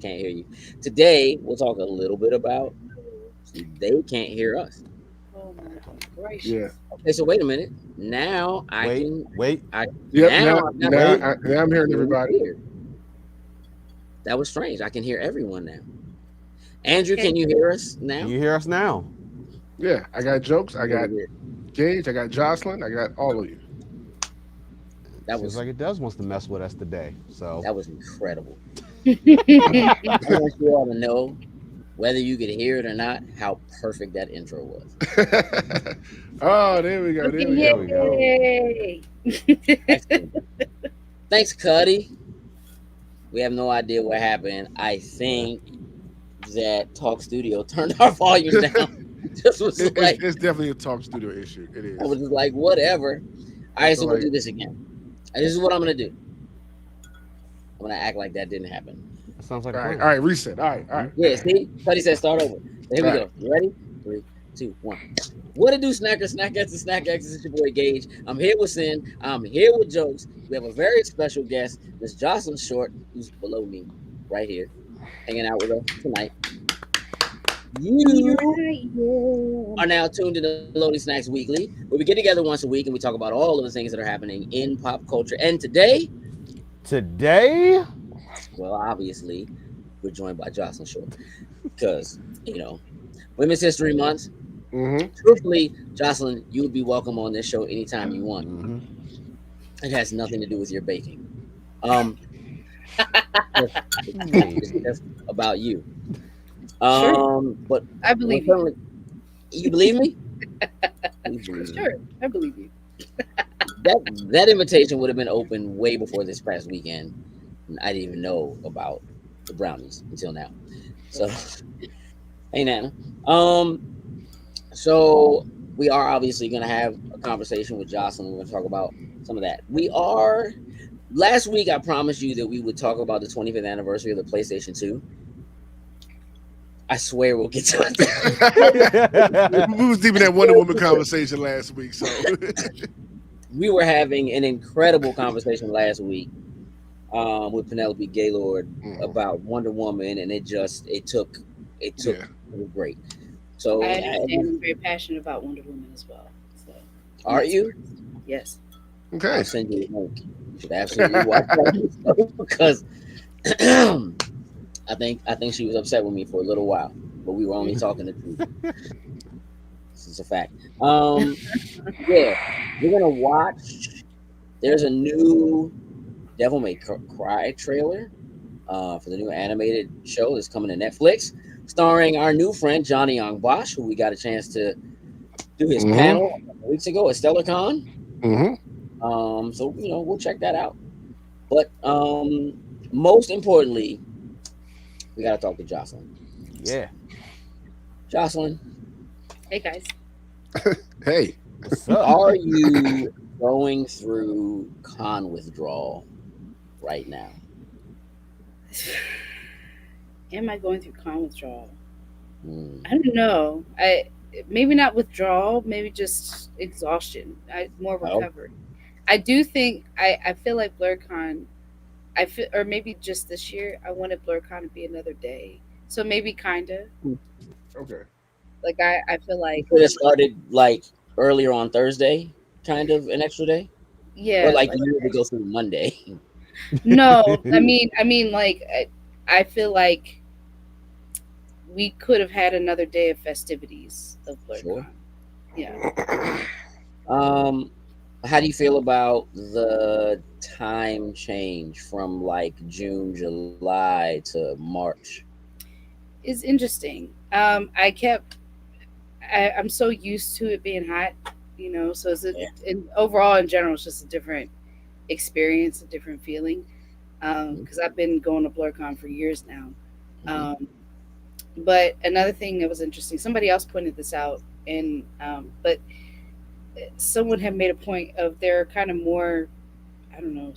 can't hear you. Today, we'll talk a little bit about see, they can't hear us. Oh my Yeah. gracious. Okay, so wait a minute. Now I Wait, can. wait, I Yep. now Now, I've got now, wait. the now I'm hearing really everybody. weird. That was strange. I can hear everyone now. Andrew, Okay. can you hear us Can now? you hear us now? Yeah. I got jokes. I Really got weird. Gage. I got Jocelyn. I got all of you. That Seems was like it does wants to mess with us today. So that was incredible. I want you all to know, whether you could hear it or not, how perfect that intro was. Oh, there we go. There we there go. we go. Yay! Excellent. Thanks, Cuddy. We have no idea what happened. I think that Talk Studio turned our volume down. Just was like It's definitely a talk studio issue. It I was is. just like, whatever. All I right, so feel we'll like do this again. And this is what I'm gonna do. I'm gonna act like that didn't happen. That sounds like a all right. plan. All right. Reset. All right. All right. Yeah, see, Cuddy said start over. So here All we right. go. You ready? 3, 2, 1. What it do, snackers, snackettes, and snack X's? It's your boy Gage. I'm here with Sin. I'm here with Jokes. We have a very special guest, Miss Jocelyn Short, who's below me, right here, hanging out with us tonight. Here You I am. are now tuned into Loading Snacks Weekly, where we get together once a week and we talk about all of the things that are happening in pop culture. And today, Today, well, obviously, we're joined by Jocelyn Short because, Women's History Month. Mm-hmm. Truthfully, Jocelyn, you would be welcome on this show anytime you want. hmm It has nothing to do with your baking. Um, it's maybe. just about you. Sure, But I when believe you. suddenly, you believe me? Please believe me. Sure, I believe you. That invitation would have been open way before this past weekend. And I didn't even know about the brownies until now. So, hey Nana. Um, so we are obviously gonna have a conversation with Jocelyn. We're gonna talk about some of that. We are last week I promised you that we would talk about the 25th anniversary of the PlayStation 2. I swear we'll get to it. We was deep in that Wonder Woman conversation last week, so We were having an incredible conversation last week with Penelope Gaylord Mhm. about Wonder Woman, and it took Yeah. it was great. So, I understand. I'm very passionate about Wonder Woman as well. So, are you? yes. Okay. I'll send you a link. You should absolutely watch that because I think she was upset with me for a little while, but we were only talking the truth. This is a fact. Yeah, we're gonna watch. There's a new Devil May Cry trailer for the new animated show that's coming to Netflix, starring our new friend Johnny Young Bosch, who we got a chance to do his Mm-hmm. panel a couple weeks ago at StellarCon. Mm-hmm. So we'll check that out. But most importantly, we got to talk to Jocelyn. Yeah. Jocelyn, Hey guys. Hey. What's up? are you going through con withdrawal right now? Am I going through con withdrawal? Hmm. I don't know. I maybe not withdrawal. Maybe just exhaustion. More Oh, recovery. I do think I feel like BlurCon. I feel, or maybe just this year, I wanted BlurCon to be another day. So maybe kinda Okay. like I feel you like could have started like earlier on Thursday, kind of an extra day, or yeah, like like you had to go through Monday. no. I mean like I feel like we could have had another day of festivities of Sure. BlurCon. Yeah. Um, how do you feel about the time change from like June, July to March? It's interesting. I'm so used to it being hot, so Yeah. overall in general, it's just a different experience, a different feeling. Mhm. Because I've been going to BlurCon for years now. Mhm. Um, but another thing that was interesting, somebody else pointed this out, and but someone had made a point of they're kind of more, I don't know,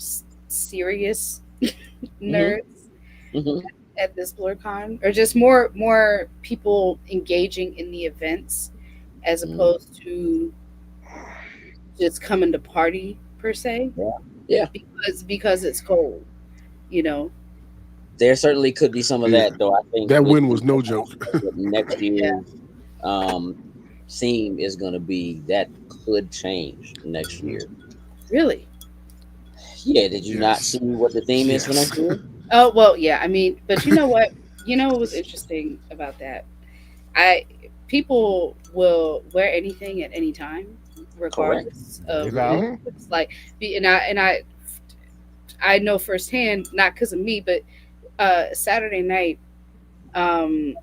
serious Mhm. nerds Mhm. at this BlurCon, or just more people engaging in the events as Mhm. opposed to just coming to party per se, Yeah. Yeah. because it's cold, you know. there certainly could be some of Yeah. that, though. I think That with, win was no joke. with next Yeah. year's um, theme is going to be that could change next Mhm. year. Really? Yeah, did you not Yes. see what the theme is for Yes. next year? Oh well, yeah. I mean, but you know what? You know what was interesting about that? I People will wear anything at any time, Correct. regardless Very of what valid. Hmm. it's like. I know firsthand, not because of me, but Saturday night, um,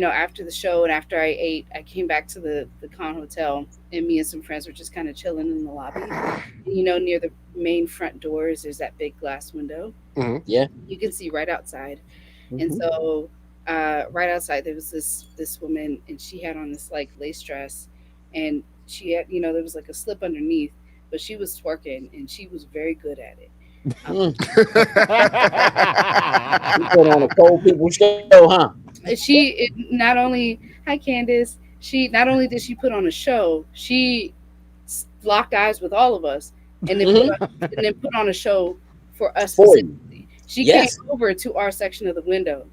after the show and after I ate, I came back to the con hotel, and me and some friends were just kind of chilling in the lobby. Near the main front doors, there's that big glass window. Hmm. Yeah. You can see right outside. And Hmm. so right outside there was this woman, and she had on this like lace dress, and she had, there was like a slip underneath, but she was twerking and she was very good at it. Um, Mm. You put on a cold people show, huh? not only, hi Candace, she not only did she put on a show, she locked eyes with all of us, and then Hmm. put on a show for us For you. specifically. She came Yes. over to our section of the window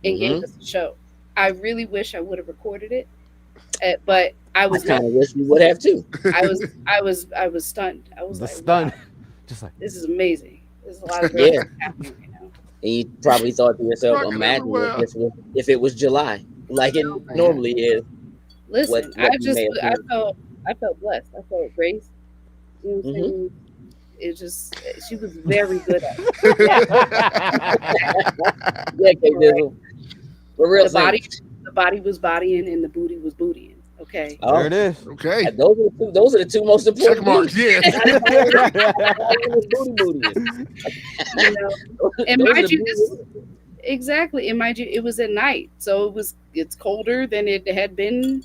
and gave Hmm. us a show. I really wish I would have recorded it, but I I was not. kind of wish we would have too. I was stunned. I was The like, stun. wow, Just like, this is amazing. There's a lot of great Yeah. things happening right now. And you probably thought to yourself, Rocking imagine everywhere. if it was July, like it Oh man, normally is. listen, What you may have seen. I felt blessed. I felt grace. You know what I'm Hmm. saying? It just she was very good at it. Yeah, Yeah, K you were right. Dizzle. For real The body, things. the body was bodying, and the booty was bootying. Okay, there Oh, it is. Okay. those are the two most Check important marks. beats. Yeah. Booty booty. you know, and Those are mind the you, beauty. exactly, and mind you, it was at night, so it's colder than it had been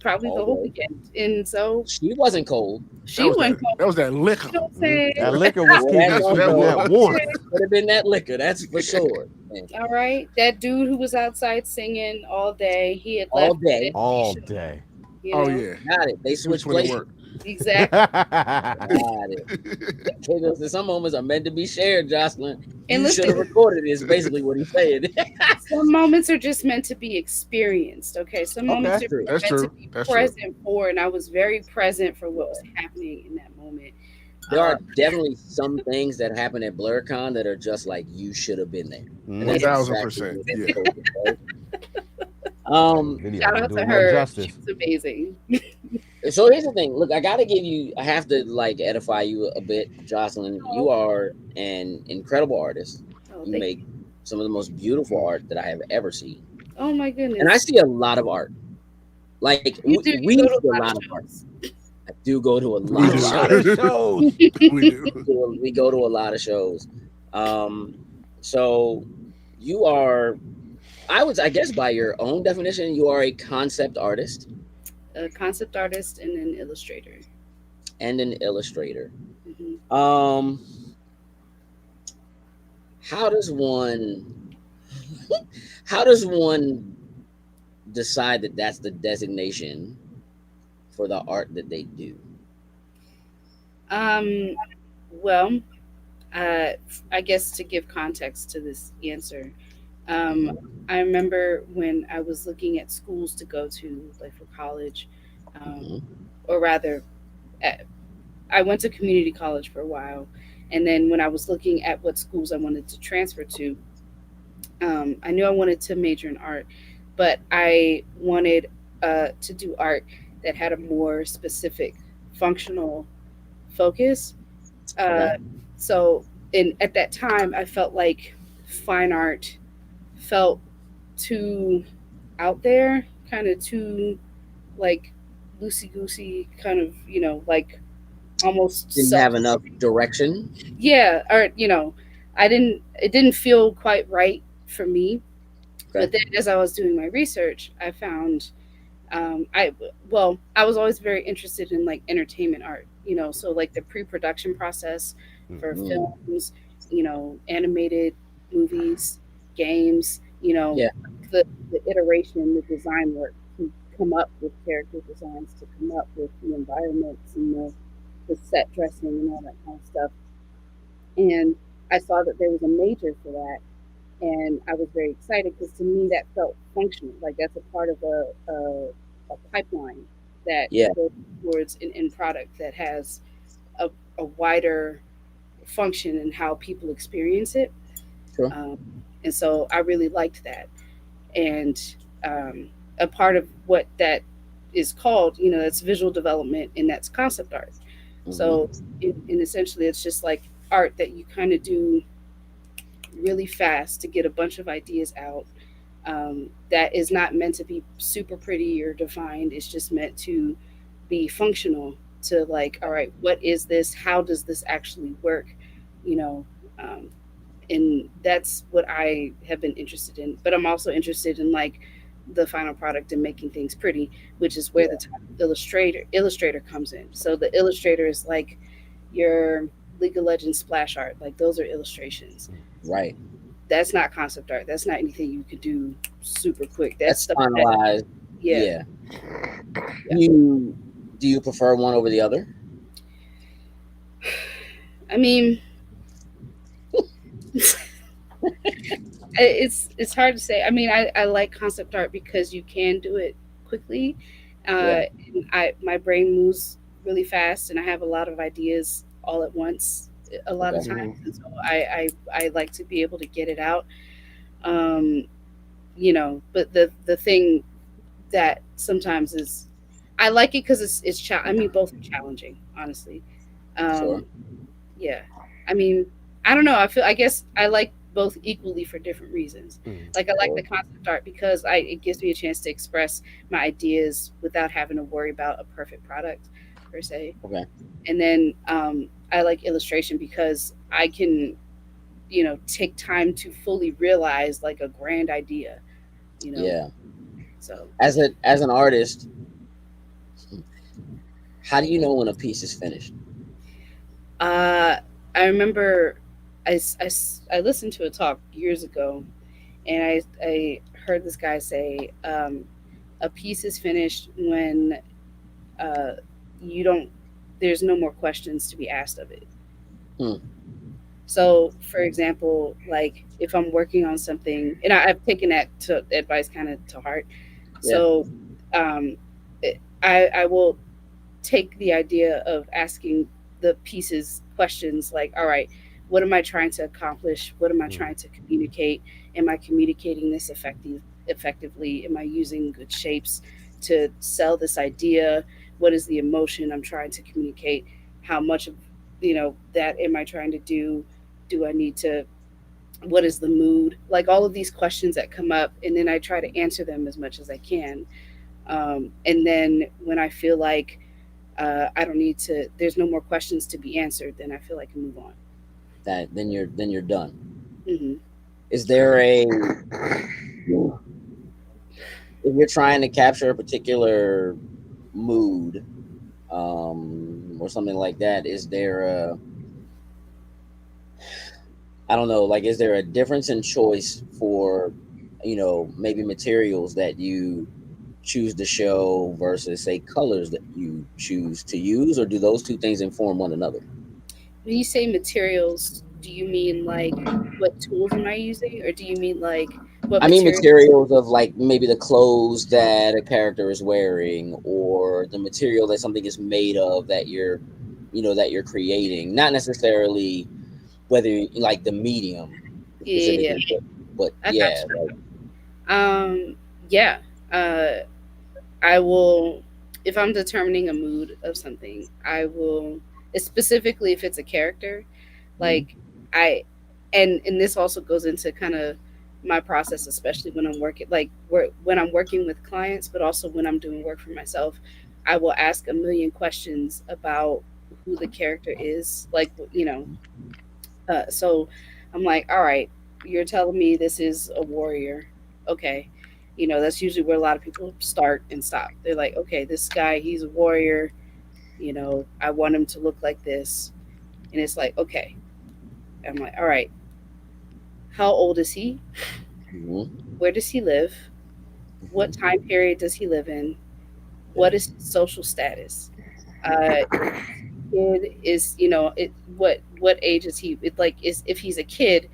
probably the All whole day. weekend, and so She wasn't cold. That she was that. went cold. That was that liquor. You know what I'm Mhm. saying? That liquor was Well, keeping that That's what also that keeping that was. warm. could have been that liquor. That's for sure. Man. All right, that dude who was outside singing all day, he had All left at day. All Anisha, day. you Oh know, yeah. Got it. They He was switched putting in places. work. exactly. Got it. Okay, listen, some moments are meant to be shared, Jocelyn. And You should listen, have recorded it, is basically what he's saying. some moments are just meant to be experienced. Okay, some moments Okay. are True. That's meant to true. be That's true. present for, and I was very present for what was happening in that moment. There are Uh, definitely some things that happen at BlurCon that are just like you should have been there, and One that's Mhm. thousand exactly percent. what Yeah. this COVID was. That Um, video Shout didn't out do to it no her. She justice. was amazing. so here's the thing. Look, I have to like edify you a bit, Jocelyn. You Oh, are an incredible artist. oh, You thank make you. some of the most beautiful art that I have ever seen, Oh my and I goodness. see a lot of art. Like You do. we You go to see a a lot lot of of art. shows. I do go to a We lot A of do. lot shows. of shows. We do. We go to a lot of shows. Um, so you are, I guess, by your own definition, you are a concept artist A concept artist and an illustrator. and an illustrator. Hmm. Um, how does one, how does one decide that that's the designation for the art that they do? Um, well, I guess to give context to this answer, um, I remember when I was looking at schools to go to, like for college, Mhm. or rather, uh, I went to community college for a while, and then when I was looking at what schools I wanted to transfer to, I knew I wanted to major in art, but I wanted to do art that had a more specific functional focus. Okay. Uh, so, at that time, I felt like fine art felt too out there, kind of too like loosey goosey, kind of like almost Didn't self. have enough direction. Yeah, or I didn't. It didn't feel quite right for me. Okay. But then, as I was doing my research, I found I well, I was always very interested in like entertainment art, so like the pre-production process for Mhm. Mm. films, animated movies, games, Yeah. the iteration, the design work to come up with character designs, to come up with the environments and the set dressing and all that kind of stuff. And I saw that there was a major for that, and I was very excited because to me that felt functional. Like that's a part of a pipeline that Yeah, goes towards an end product that has a wider function in how people experience it. true. Um, and so I really liked that. And um, a part of what that is called, that's visual development and that's concept art. So, Hmm. in essentially, it's just like art that you kind of do really fast to get a bunch of ideas out. That is not meant to be super pretty or defined. It's just meant to be functional to like, all right, what is this? How does this actually work? You know, um, and that's what I have been interested in. But I'm also interested in like the final product and making things pretty, which is where the Yeah, type of illustrator comes in. So the illustrator is like your League of Legends splash art, like those are illustrations. right. That's not concept art. That's not anything you could do super quick. That's That's stuff that, finalized. yeah, Yeah. yeah. Do you prefer one over the other? I mean, it's hard to say. I mean, I like concept art because you can do it quickly. Yeah. And my brain moves really fast, and I have a lot of ideas all at once a lot of Okay. times, and so I like to be able to get it out. Um, but the thing that sometimes is I like it because I mean, both are challenging, honestly. Sure. Um, yeah. I mean, I don't know. I guess I like both equally for different reasons. Mhm. Like I like the Sure. concept art because I it gives me a chance to express my ideas without having to worry about a perfect product per se. Okay. And then I like illustration because I can, take time to fully realize like a grand idea, you know. Yeah. So As an artist, how do you know when a piece is finished? uh, I remember I listened to a talk years ago, and I heard this guy say a piece is finished when uh, you don't there's no more questions to be asked of it. Hmm. So, for example, like if I'm working on something, and I've taken that to advice kind of to heart. Yeah. So, um, I will take the idea of asking the pieces questions like, all right, what am I trying to accomplish? What am I trying to communicate? Am I communicating this effectively? Am I using good shapes to sell this idea? What is the emotion I'm trying to communicate? How much of that am I trying to do? Do I need to what is the mood? Like all of these questions that come up, and then I try to answer them as much as I can. And then when I feel like I don't need to, there's no more questions to be answered, then I feel like I can move on. That then you're done. Hmm. Is there a if you're trying to capture a particular mood, or something like that, is there a I don't know, like is there a difference in choice for maybe materials that you choose to show versus say colors that you choose to use, or do those two things inform one another? When you say materials, do you mean like what tools am I using, or do you mean like what I mean material? materials of like maybe the clothes that a character is wearing, or the material that something is made of that you're creating, not necessarily whether like the medium Yeah, specifically, but I got yeah, you. like Yeah. Uh, I will, if I'm determining a mood of something, I will, specifically if it's a character, mhm, like I, and this also goes into kind of my process, especially when I'm working, like when I'm working with clients, but also when I'm doing work for myself, I will ask a million questions about who the character is, like so I'm like, all right, you're telling me this is a warrior. Okay. That's usually where a lot of people start and stop. They're like, okay, this guy, he's a warrior. I want him to look like this. And it's like, okay. I'm like, all right, how old is he? mhm, Where does he live? What mhm, time period does he live in? yeah, What is his social status? Kid is, what age is he? Like, is if he's a kid,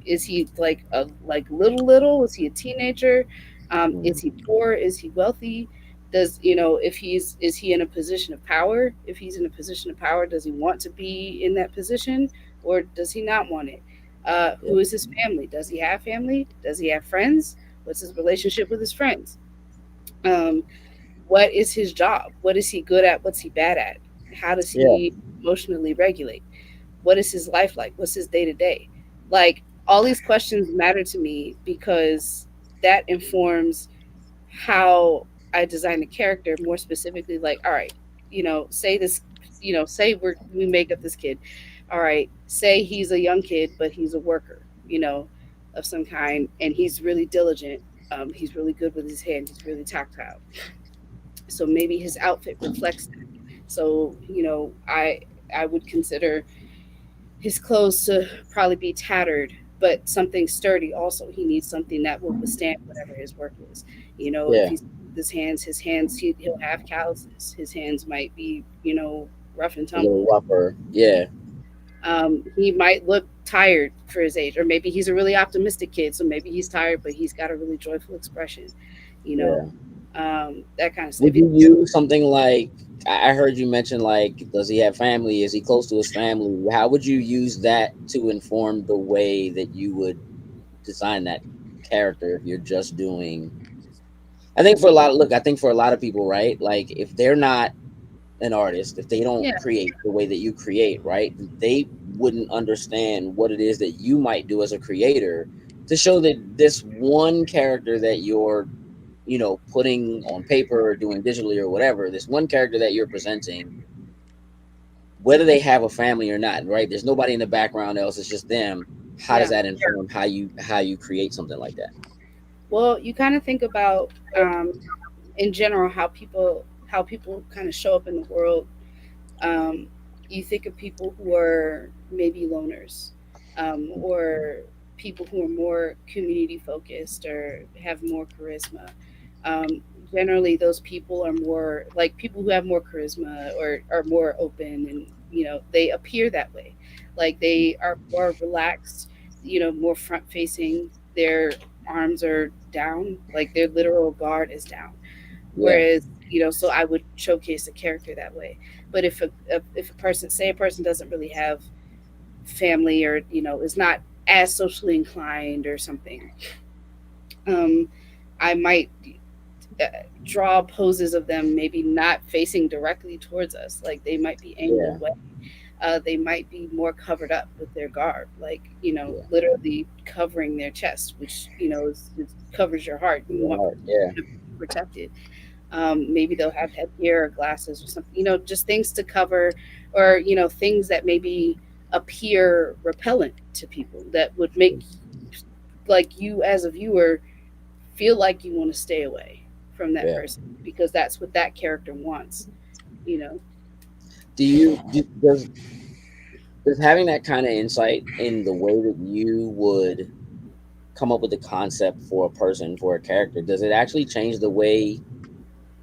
Is he like a like little? Is he a teenager? Is Mm. he poor? Is he wealthy? Does if he's is he in a position of power? If he's in a position of power, does he want to be in that position, or does he not want it? Yeah. Who is his family? Does he have family? Does he have friends? What's his relationship with his friends? Um, what is his job? What is he good at? What's he bad at? How does Yeah. he emotionally regulate? What is his life like? What's his day to day? Like, all these questions matter to me because that informs how I design a character more specifically. Like, all right, say this, say we make up this kid. All right, say he's a young kid, but he's a worker, of some kind, and he's really diligent. He's really good with his hands. He's really tactile. So maybe his outfit reflects that. So I would consider his clothes to probably be tattered, but something sturdy also. He needs something that will withstand whatever his work is. If Yeah. he's his hands he'll have calluses. His hands might be rough and A little tumble. rougher. Yeah. He might look tired for his age, or maybe he's a really optimistic kid, so maybe he's tired, but he's got a really joyful expression. You know, Yeah. that kind of stuff. Would you use something like I heard you mention like does he have family? Is he close to his family? How would you use that to inform the way that you would design that character if you're just doing I think for a lot of look, I think for a lot of people, right? Like if they're not an artist, if they don't Yeah, create the way that you create, right? They wouldn't understand what it is that you might do as a creator to show that this one character that you're, putting on paper or doing digitally or whatever, this one character that you're presenting, whether they have a family or not, right? There's nobody in the background else, it's just them. How does yeah. that inform how you create something like that? Well, you kind of think about in general how people kind of show up in the world. um, you think of people who are maybe loners, or people who are more community focused or have more charisma. Um, Generally, those people are more like people who have more charisma or are more open, and they appear that way. Like they are more relaxed, more front facing. Their arms are down, like their literal guard is down. Yeah. Whereas, so I would showcase a character that way. But if a person, say a person doesn't really have family, or is not as socially inclined or something, um, I might uh, draw poses of them maybe not facing directly towards us. Like they might be angled Yeah. away. They might be more covered up with their garb, like Yeah. literally covering their chest, which covers your heart. You Your want heart. Yeah. to be protected. Maybe they'll have headgear or glasses or something, just things to cover, or things that maybe appear repellent to people that would make like you as a viewer feel like you want to stay away from that Yeah. person because that's what that character wants, you know. Does having that kind of insight in the way that you would come up with a concept for a person, for a character, does it actually change the way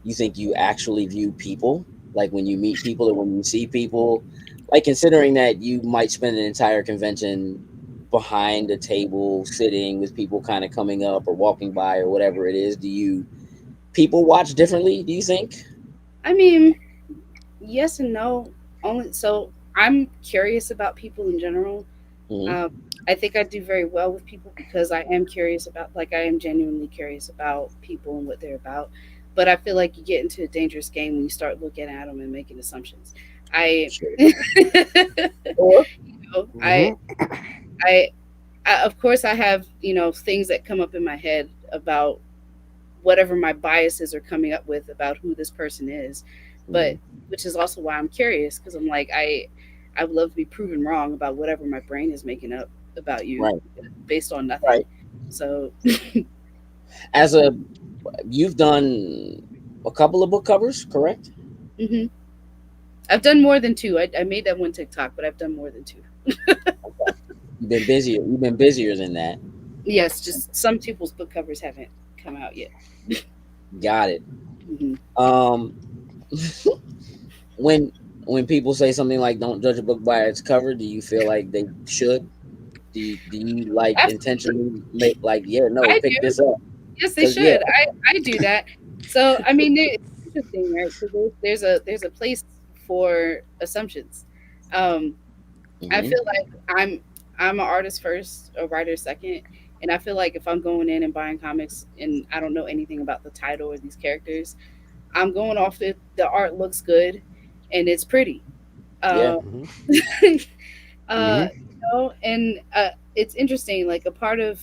you think you actually view people? Like when you meet people or when you see people, like considering that you might spend an entire convention behind a table sitting with people kind of coming up or walking by or whatever it is, do you people watch differently, do you think? I mean, yes and no. Only so I'm curious about people in general. Hmm. Um, I think I do very well with people because I am curious about, like, I am genuinely curious about people and what they're about. But I feel like you get into a dangerous game when you start looking at them and making assumptions. I, Sure. you Or know, Mm-hmm. I, of course, I have things that come up in my head about whatever my biases are coming up with about who this person is, but mhm. which is also why I'm curious because I'm like I would love to be proven wrong about whatever my brain is making up about you Right, based on nothing. right. So As a you've done a couple of book covers, correct? hmm I've done more than two. I made that one TikTok, but I've done more than two. Okay. You've been busier than that. Yes, just some people's book covers haven't come out yet. Got it. Hmm. Um when when people say something like don't judge a book by its cover, do you feel like they should? Do you like Absolutely, intentionally make like, yeah, no, I pick do. this up? Yes, they Because yeah. should. I do that. So I mean, it's interesting, right? So there's a place for assumptions. Um, I Hmm. feel like I'm an artist first, a writer second, and I feel like if I'm going in and buying comics and I don't know anything about the title or these characters, I'm going off if the art looks good and it's pretty. Yeah. Um, Hmm. Hmm. and it's interesting. Like a part of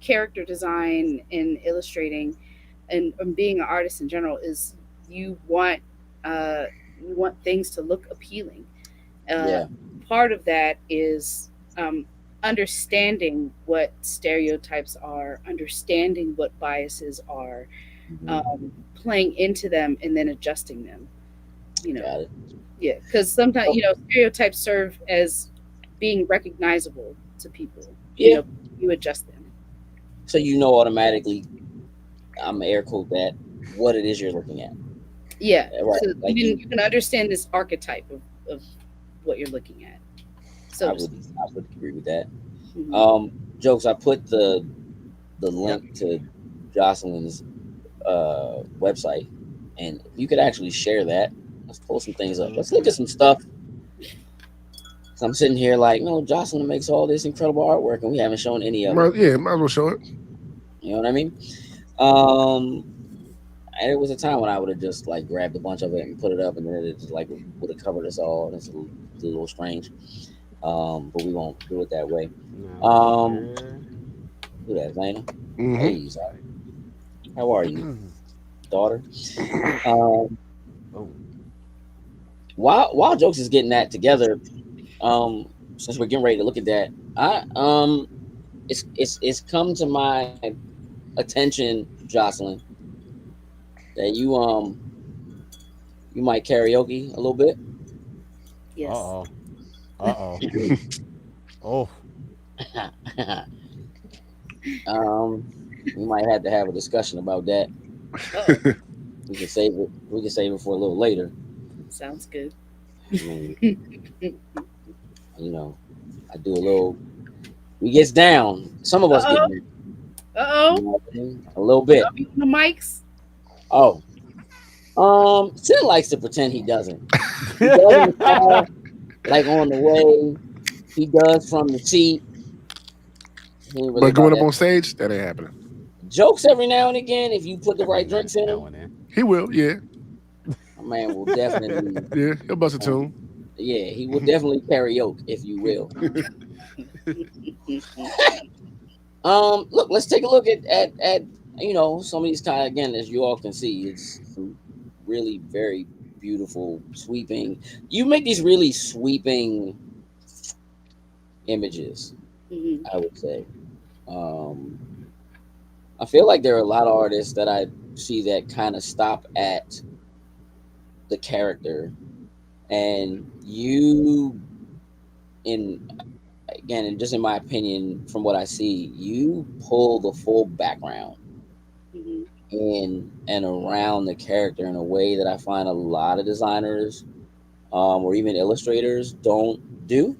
character design and illustrating, and being an artist in general is you want uh, you want things to look appealing. Uh, Yeah. Part of that is understanding what stereotypes are, understanding what biases are, Hmm. playing into them, and then adjusting them. You know, Got it. yeah, because sometimes So, stereotypes serve as being recognizable to people. You yeah. know, you adjust them. So you know automatically, I'm air quote that, what it is you're looking at. Yeah, Right. so Like you can understand this archetype of what you're looking at, so I to would speak. I would agree with that. Hmm. Jokes, I put the Yep. link to Jocelyn's website, and if you could actually share that, let's pull some things up. Let's look Hmm. at some stuff. So I'm sitting here like, no, Jocelyn makes all this incredible artwork, and we haven't shown any of it. Yeah, might as well show it. You know what I mean? Um, and it was a time when I would have just like grabbed a bunch of it and put it up, and then it just like would have covered us all. It's a little strange. But we won't do it that way. Now let's see Um, here. who that, Lena? Hmm. Hey, sorry. How are you, daughter? Um, Oh. while jokes is getting that together, since we're getting ready to look at that, it's come to my attention, Jocelyn, that you might karaoke a little bit. Uh Yes. oh. Uh oh. Oh. um, we might have to have a discussion about that. Oh, We can save it. We can save it for a little later. sounds good. I mean, you know, I do a little. We gets down. Some of Uh us get oh. down. Uh You oh. know what I mean? A little bit. Y'all be on the mics. Oh, Sin likes to pretend he doesn't. He does in the car, like on the way. He does from the seat. He ain't really But about going up that. on stage, that ain't happening. Jokes every now and again. If you put the Every right drinks in now him, and then. He will, yeah, my man will definitely. yeah. He'll bust a Um, tune. yeah, he will definitely karaoke, if you will. Look, let's take a look at some of these kind of, again, as you all can see, it's some really very beautiful sweeping. You make these really sweeping images, Hmm. I would say. Um, I feel like there are a lot of artists that I see that kind of stop at the character, and you, in again, and just in my opinion, from what I see, you pull the full background Hmm. in and around the character in a way that I find a lot of designers, or even illustrators don't do.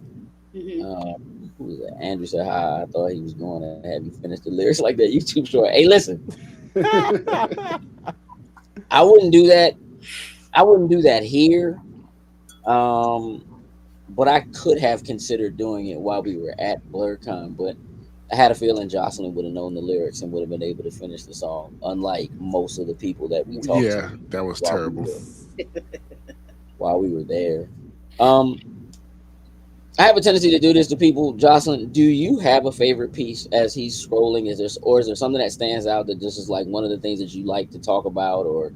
Hmm. Who was that? Andrew said, "Hi, I thought he was going to have you finish the lyrics like that YouTube short." Hey, listen, I wouldn't do that. I wouldn't do that here. Um, but I could have considered doing it while we were at BlurCon. But I had a feeling Jocelyn would have known the lyrics and would have been able to finish the song, unlike most of the people that we talked Yeah, to that was while we terrible. were while we were there. Um, I have a tendency to do this to people. Jocelyn, do you have a favorite piece as he's scrolling? Is there something that stands out that just is like one of the things that you like to talk about or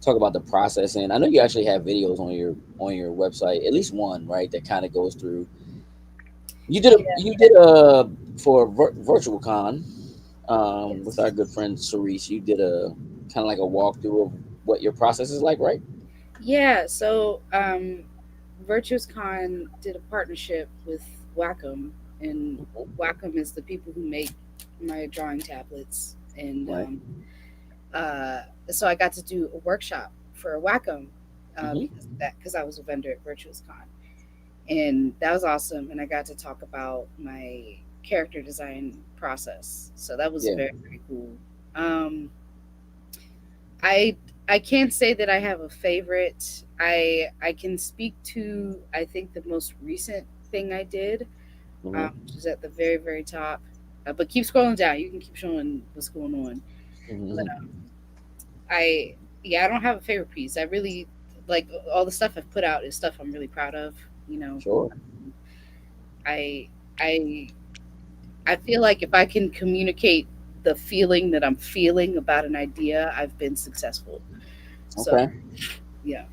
talk about the process in? I know you actually have videos on your website, at least one, right? That kind of goes through. Yeah. You did a for virtual con with Yes. our good friend Cerise. You did a kind of like a walkthrough of what your process is like, right? Yeah. So, Virtuous Con did a partnership with Wacom, and Wacom is the people who make my drawing tablets, and Right. so I got to do a workshop for Wacom Hmm. because I was a vendor at Virtuous Con, and that was awesome. And I got to talk about my character design process. So that was Yeah. very, very cool. Um, I I can't say that I have a favorite. I can speak to, I think, the most recent thing I did, Hmm. which is at the very, very top. But keep scrolling down. You can keep showing what's going on. But Hmm. I yeah, I don't have a favorite piece. I really like all the stuff I've put out is stuff I'm really proud of. You know, Sure. I I I feel like if I can communicate the feeling that I'm feeling about an idea, I've been successful. So Okay. yeah,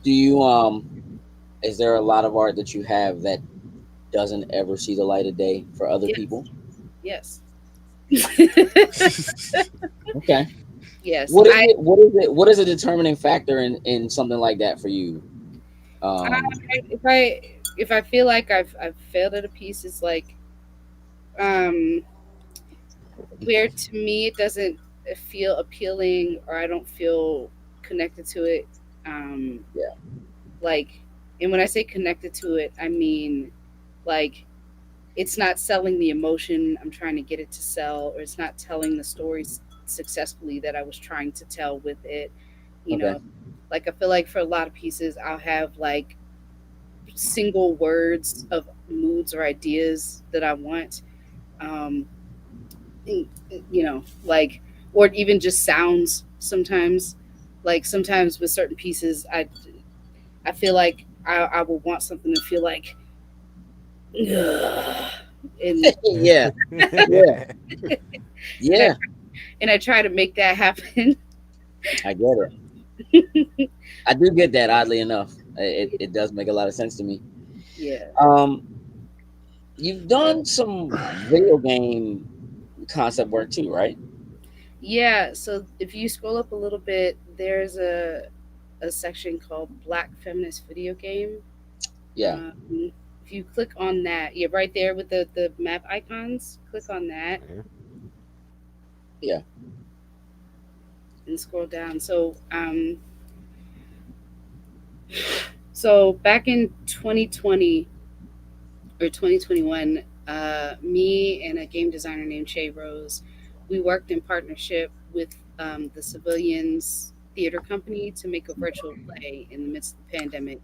Do you is there a lot of art that you have that doesn't ever see the light of day for other yes, people? yes, Okay. yes. What is it? What is it? What is a determining factor in something like that for you? Um, If I feel like I've failed at a piece, it's like um where to me it doesn't feel appealing or I don't feel connected to it. Um, yeah. like, and when I say connected to it, I mean like it's not selling the emotion I'm trying to get it to sell, or it's not telling the stories successfully that I was trying to tell with it. You Okay. know, like I feel like for a lot of pieces, I'll have like single words of moods or ideas that I want. Um, like, or even just sounds sometimes. Like sometimes with certain pieces, I feel like I will want something to feel like, "Ugh," and Yeah. Yeah. and I Yeah. and I try to make that happen. I get it. I do get that. Oddly enough, it does make a lot of sense to me. Yeah. Um, you've done some video game concept work too, right? Yeah, so if you scroll up a little bit, there's a section called Black Feminist Video Game. Yeah. If you click on that, yeah, right there with the map icons, click on that Yeah. Yeah. and scroll down. So back in 2020 or 2021, me and a game designer named Shay Rose, we worked in partnership with the Civilians Theater Company to make a virtual play in the midst of the pandemic.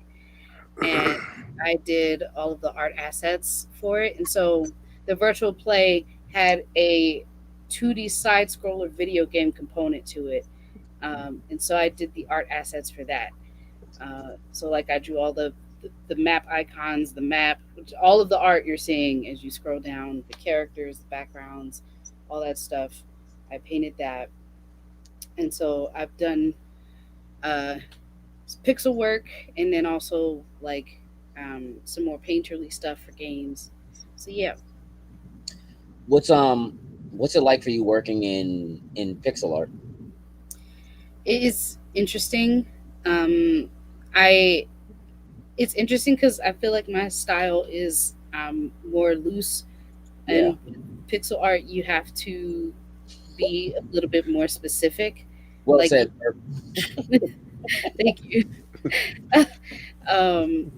And I did all of the art assets for it. And so the virtual play had a 2D side scroller video game component to it. And so I did the art assets for that. So like I drew all the map icons, the map, all of the art you're seeing as you scroll down, the characters, the backgrounds, all that stuff. I painted that, and so I've done uh, pixel work, and then also like some more painterly stuff for games. So yeah, What's what's it like for you working in pixel art? it is interesting. Um, I it's interesting because I feel like my style is more loose, Yeah. and pixel art you have to be a little bit more specific. Well Like, said. thank you. um,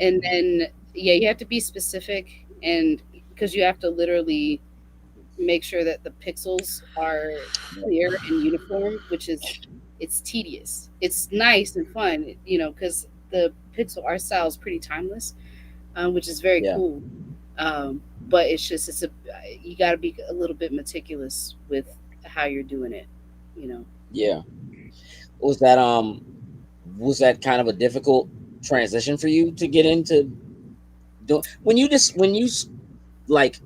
and then yeah, you have to be specific, and because you have to literally make sure that the pixels are clear and uniform, which is it's tedious. It's nice and fun, because the pixel art style is pretty timeless, which is very Yeah. cool. But it's a you got to be a little bit meticulous with how you're doing it. You know. Yeah. Was that was that kind of a difficult transition for you to get into doing when you like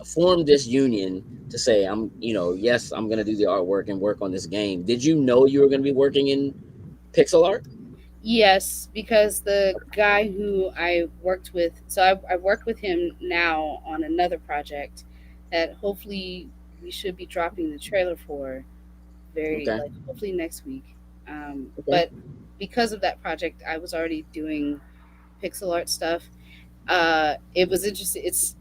formed this union to say I'm yes I'm gonna do the artwork and work on this game. Did you know you were gonna be working in pixel art? Yes, because the guy who I worked with, so I worked with him now on another project that hopefully we should be dropping the trailer for very, Okay. like, hopefully next week. Okay. But because of that project, I was already doing pixel art stuff. It was interesting. It's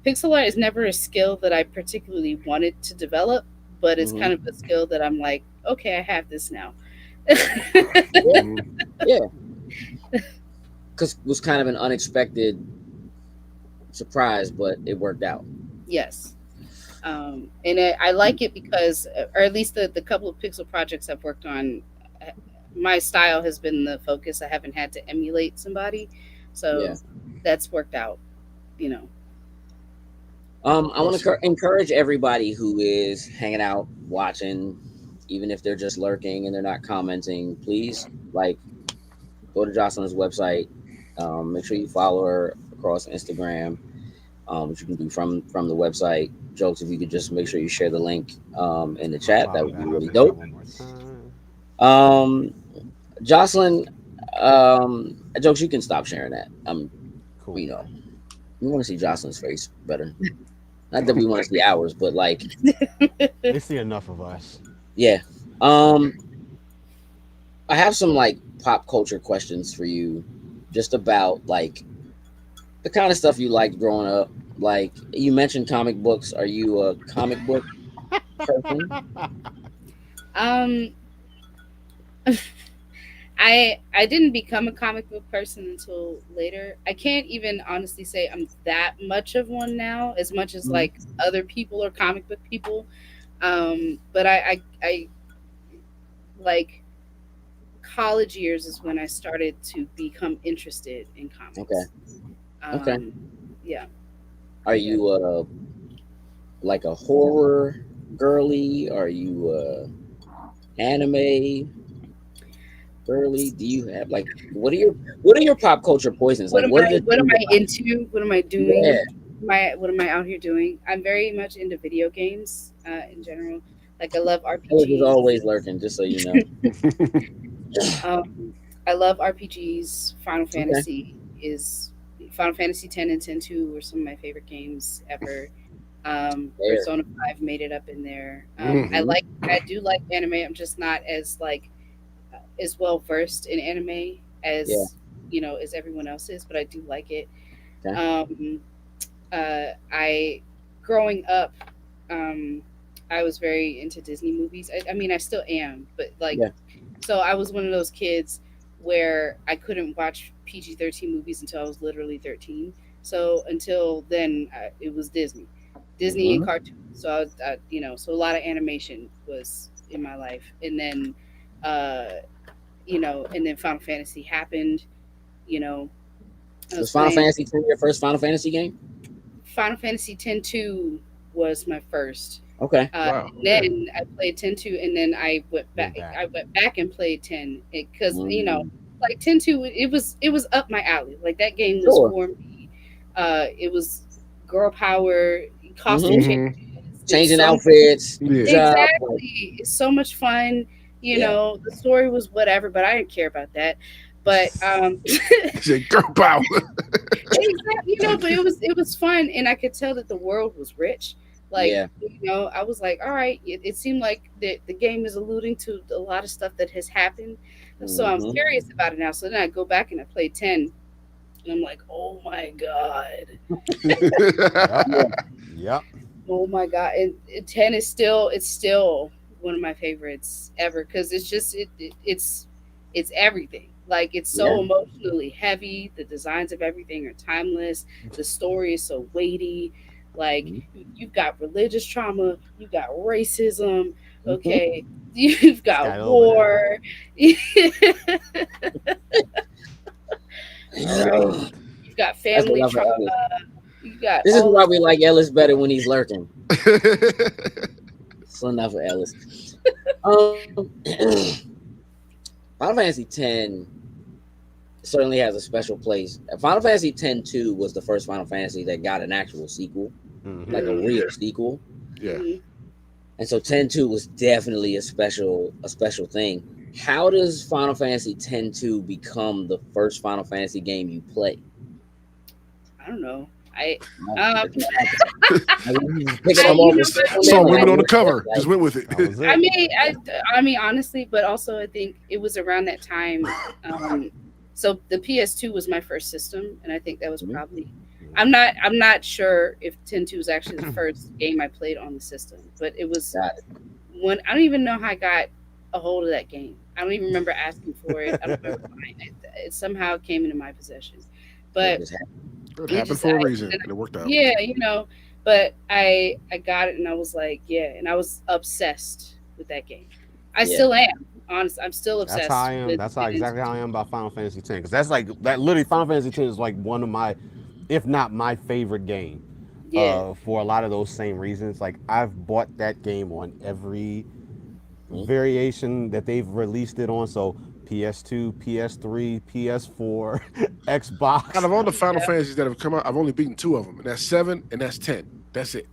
Pixel art is never a skill that I particularly wanted to develop, but it's Hmm. kind of a skill that I'm like, okay, I have this now. Yeah. Mhm. Yeah. Because it was kind of an unexpected surprised, but it worked out. Yes. And I like it because, or at least the couple of pixel projects I've worked on, uh, my style has been the focus. I haven't had to emulate somebody, Yeah. so that's worked out. You know. I want to encourage everybody who is hanging out, watching, even if they're just lurking and they're not commenting. Please, like, go to Jocelyn's website. Make sure you follow her across Instagram, which you can do from the website. Jokes, if you could just make sure you share the link in the I'll chat, that follow would be that up really in here dope. one more time. Um, Jocelyn, Jokes, you can stop sharing that. Cool. You know, we want to see Jocelyn's face better. Not that we want to see ours, but like, They see enough of us. yeah. Um, I have some like pop culture questions for you, just about like the kind of stuff you liked growing up. Like you mentioned comic books. Are you a comic book person? Um, I didn't become a comic book person until later. I can't even honestly say I'm that much of one now, as much as Mhm. like other people are comic book people. But I like college years is when I started to become interested in Okay. comics. Okay. Um, yeah, Are yeah. you like a horror girly? Are you anime girly? Do you have like what are your pop culture poisons? Like what are the What am things I about? into? What am I Yeah, doing? What am I out here doing? I'm very much into video games in general. Like I love Alex is RPGs. always lurking, just so you know. I love RPGs. Okay. Final Fantasy 10 and 10-2 were some of my favorite games ever. There. Persona 5 made it up in there. Hmm. I do like anime. I'm just not as like as well versed in anime Yeah. as as everyone else is, but I do like it. Okay. Um, I growing up, um, I was very into Disney movies. I mean, I still am, but like, Yeah. so I was one of those kids where I couldn't watch PG-13 movies until I was literally 13. So until then, it was Disney and Hmm. cartoons. So so a lot of animation was in my life, and then, uh, and then Final Fantasy happened. You know, I was Was Final playing Fantasy 10 your first Final Fantasy game? Final Fantasy 10-2 was my first. Okay. Wow. And Okay. then I played 10-2, and then I went Went back. back. I went back and played 10 because Mm, like 10-2, it was up my alley. Like that game was sure. for me. It was girl power, costume Hmm. Hmm. changes. It's Changing so outfits, Yeah. job. Like, exactly. It's so much fun. yeah. The story was whatever, but I didn't care about that. But He said, "Girl power." exactly, but it was fun, and I could tell that the world was rich. Like, Yeah. I was like, all right, it seemed like the game is alluding to a lot of stuff that has happened, so I'm Hmm. curious about it now. So then I go back and I play 10, and I'm like, Yeah. Yep. oh my god, and 10 is still one of my favorites ever because it's just it's everything. Like it's Yeah. so emotionally heavy. The designs of everything are timeless. The story is so weighty. Like Mhm. you've got religious trauma, you've got racism, Mhm. okay, you've It's got got it over there. war. Right. You've got That's family enough for trauma. Ellis. You got This is all why this. we like Ellis better when he's lurking. It's enough for Ellis. Um, Final Fantasy X certainly has a special place. Final Fantasy X-2 was the first Final Fantasy that got an actual sequel, Hmm. like a Mhm, real sequel. Yeah. mhm. And so X-2 was definitely a special thing. How does Final Fantasy X-2 become the first Final Fantasy game you play? I don't know. I Like, um you just pick it I up you off know the what shelf one day Saw and I women like, on the what's this? cover, just Like, went with it. That was I it. mean I mean honestly, but also I think it was around that time. So the PS2 was my first system, and I think that was mhm, probably. I'm not sure if 10-2 was actually the first game I played on the system, but it was got it. when I don't even know how I got a hold of that game. I don't even remember asking for it. I don't remember buying it. It somehow came into my possession. It But just happened. It It happened just, for a reason, and it worked out. yeah, but I got it and I was like, yeah, and I was obsessed with that game. I Yeah. still am. Honest, I'm still That's how obsessed I am. with That's how getting into exactly how I it. am about Final Fantasy X. Because that's like that. Literally, Final Fantasy X is like one of my, if not my favorite game. Yeah. For a lot of those same reasons, like I've bought that game on every Mhm. variation that they've released it on. So PS2, PS3, PS4, Out Xbox. of all the Final Yeah. Fantasies that have come out, I've only beaten two of them, and that's 7 and that's 10. That's it.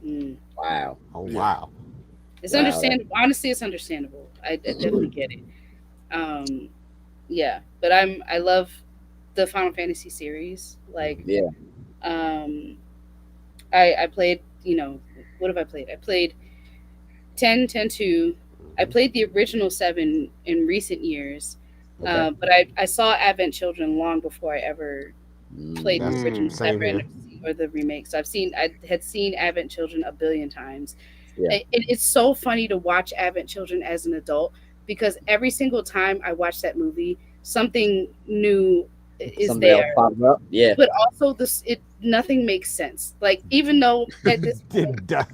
Mm. Wow. Oh Yeah. wow. It's Wow. understandable. Honestly, it's understandable. I definitely get it. Um, yeah, but I love the Final Fantasy series. Like, Yeah. um, I played. What have I played? I played 10, 10 2. I Mhm. played the original 7 in recent years, Okay. but I saw Advent Children long before I ever played the Mm. That's original same 7 here. or the remakes. I had seen Advent Children a billion times. Yeah. It's so funny to watch Advent Children as an adult because every single time I watch that movie, something new is Something else there. pops up. Yeah. But also, this it nothing makes sense. Like, even though at this point Did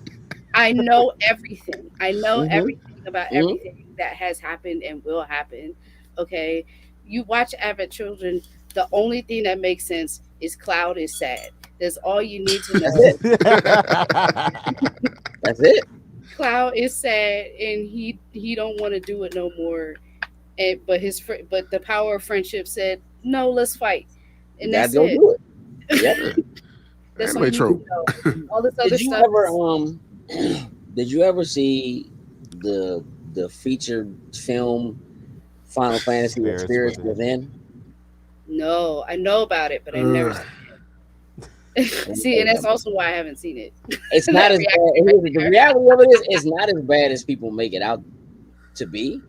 I know everything. I know Hmm. everything about Hmm. everything that has happened and will happen. Okay. You watch Avid Children, the only thing that makes sense is Cloud is sad. That's all you need to That's know. it. That's it. Cloud is sad and he don't want to do it no more. And but the power of friendship said, "No, let's fight." You And gotta that's go it. do it. Yep. Yeah. That's all Anime you need to trope. know. All this other Did you stuff ever is did you ever see the featured film Final Fantasy: The Spirits Spirits within. Within? no. I know about it, but I never Ugh. see, and that's also why I haven't seen it. It's not That as bad. reaction right The there. reality of it is, it's not as bad as people make it out to be.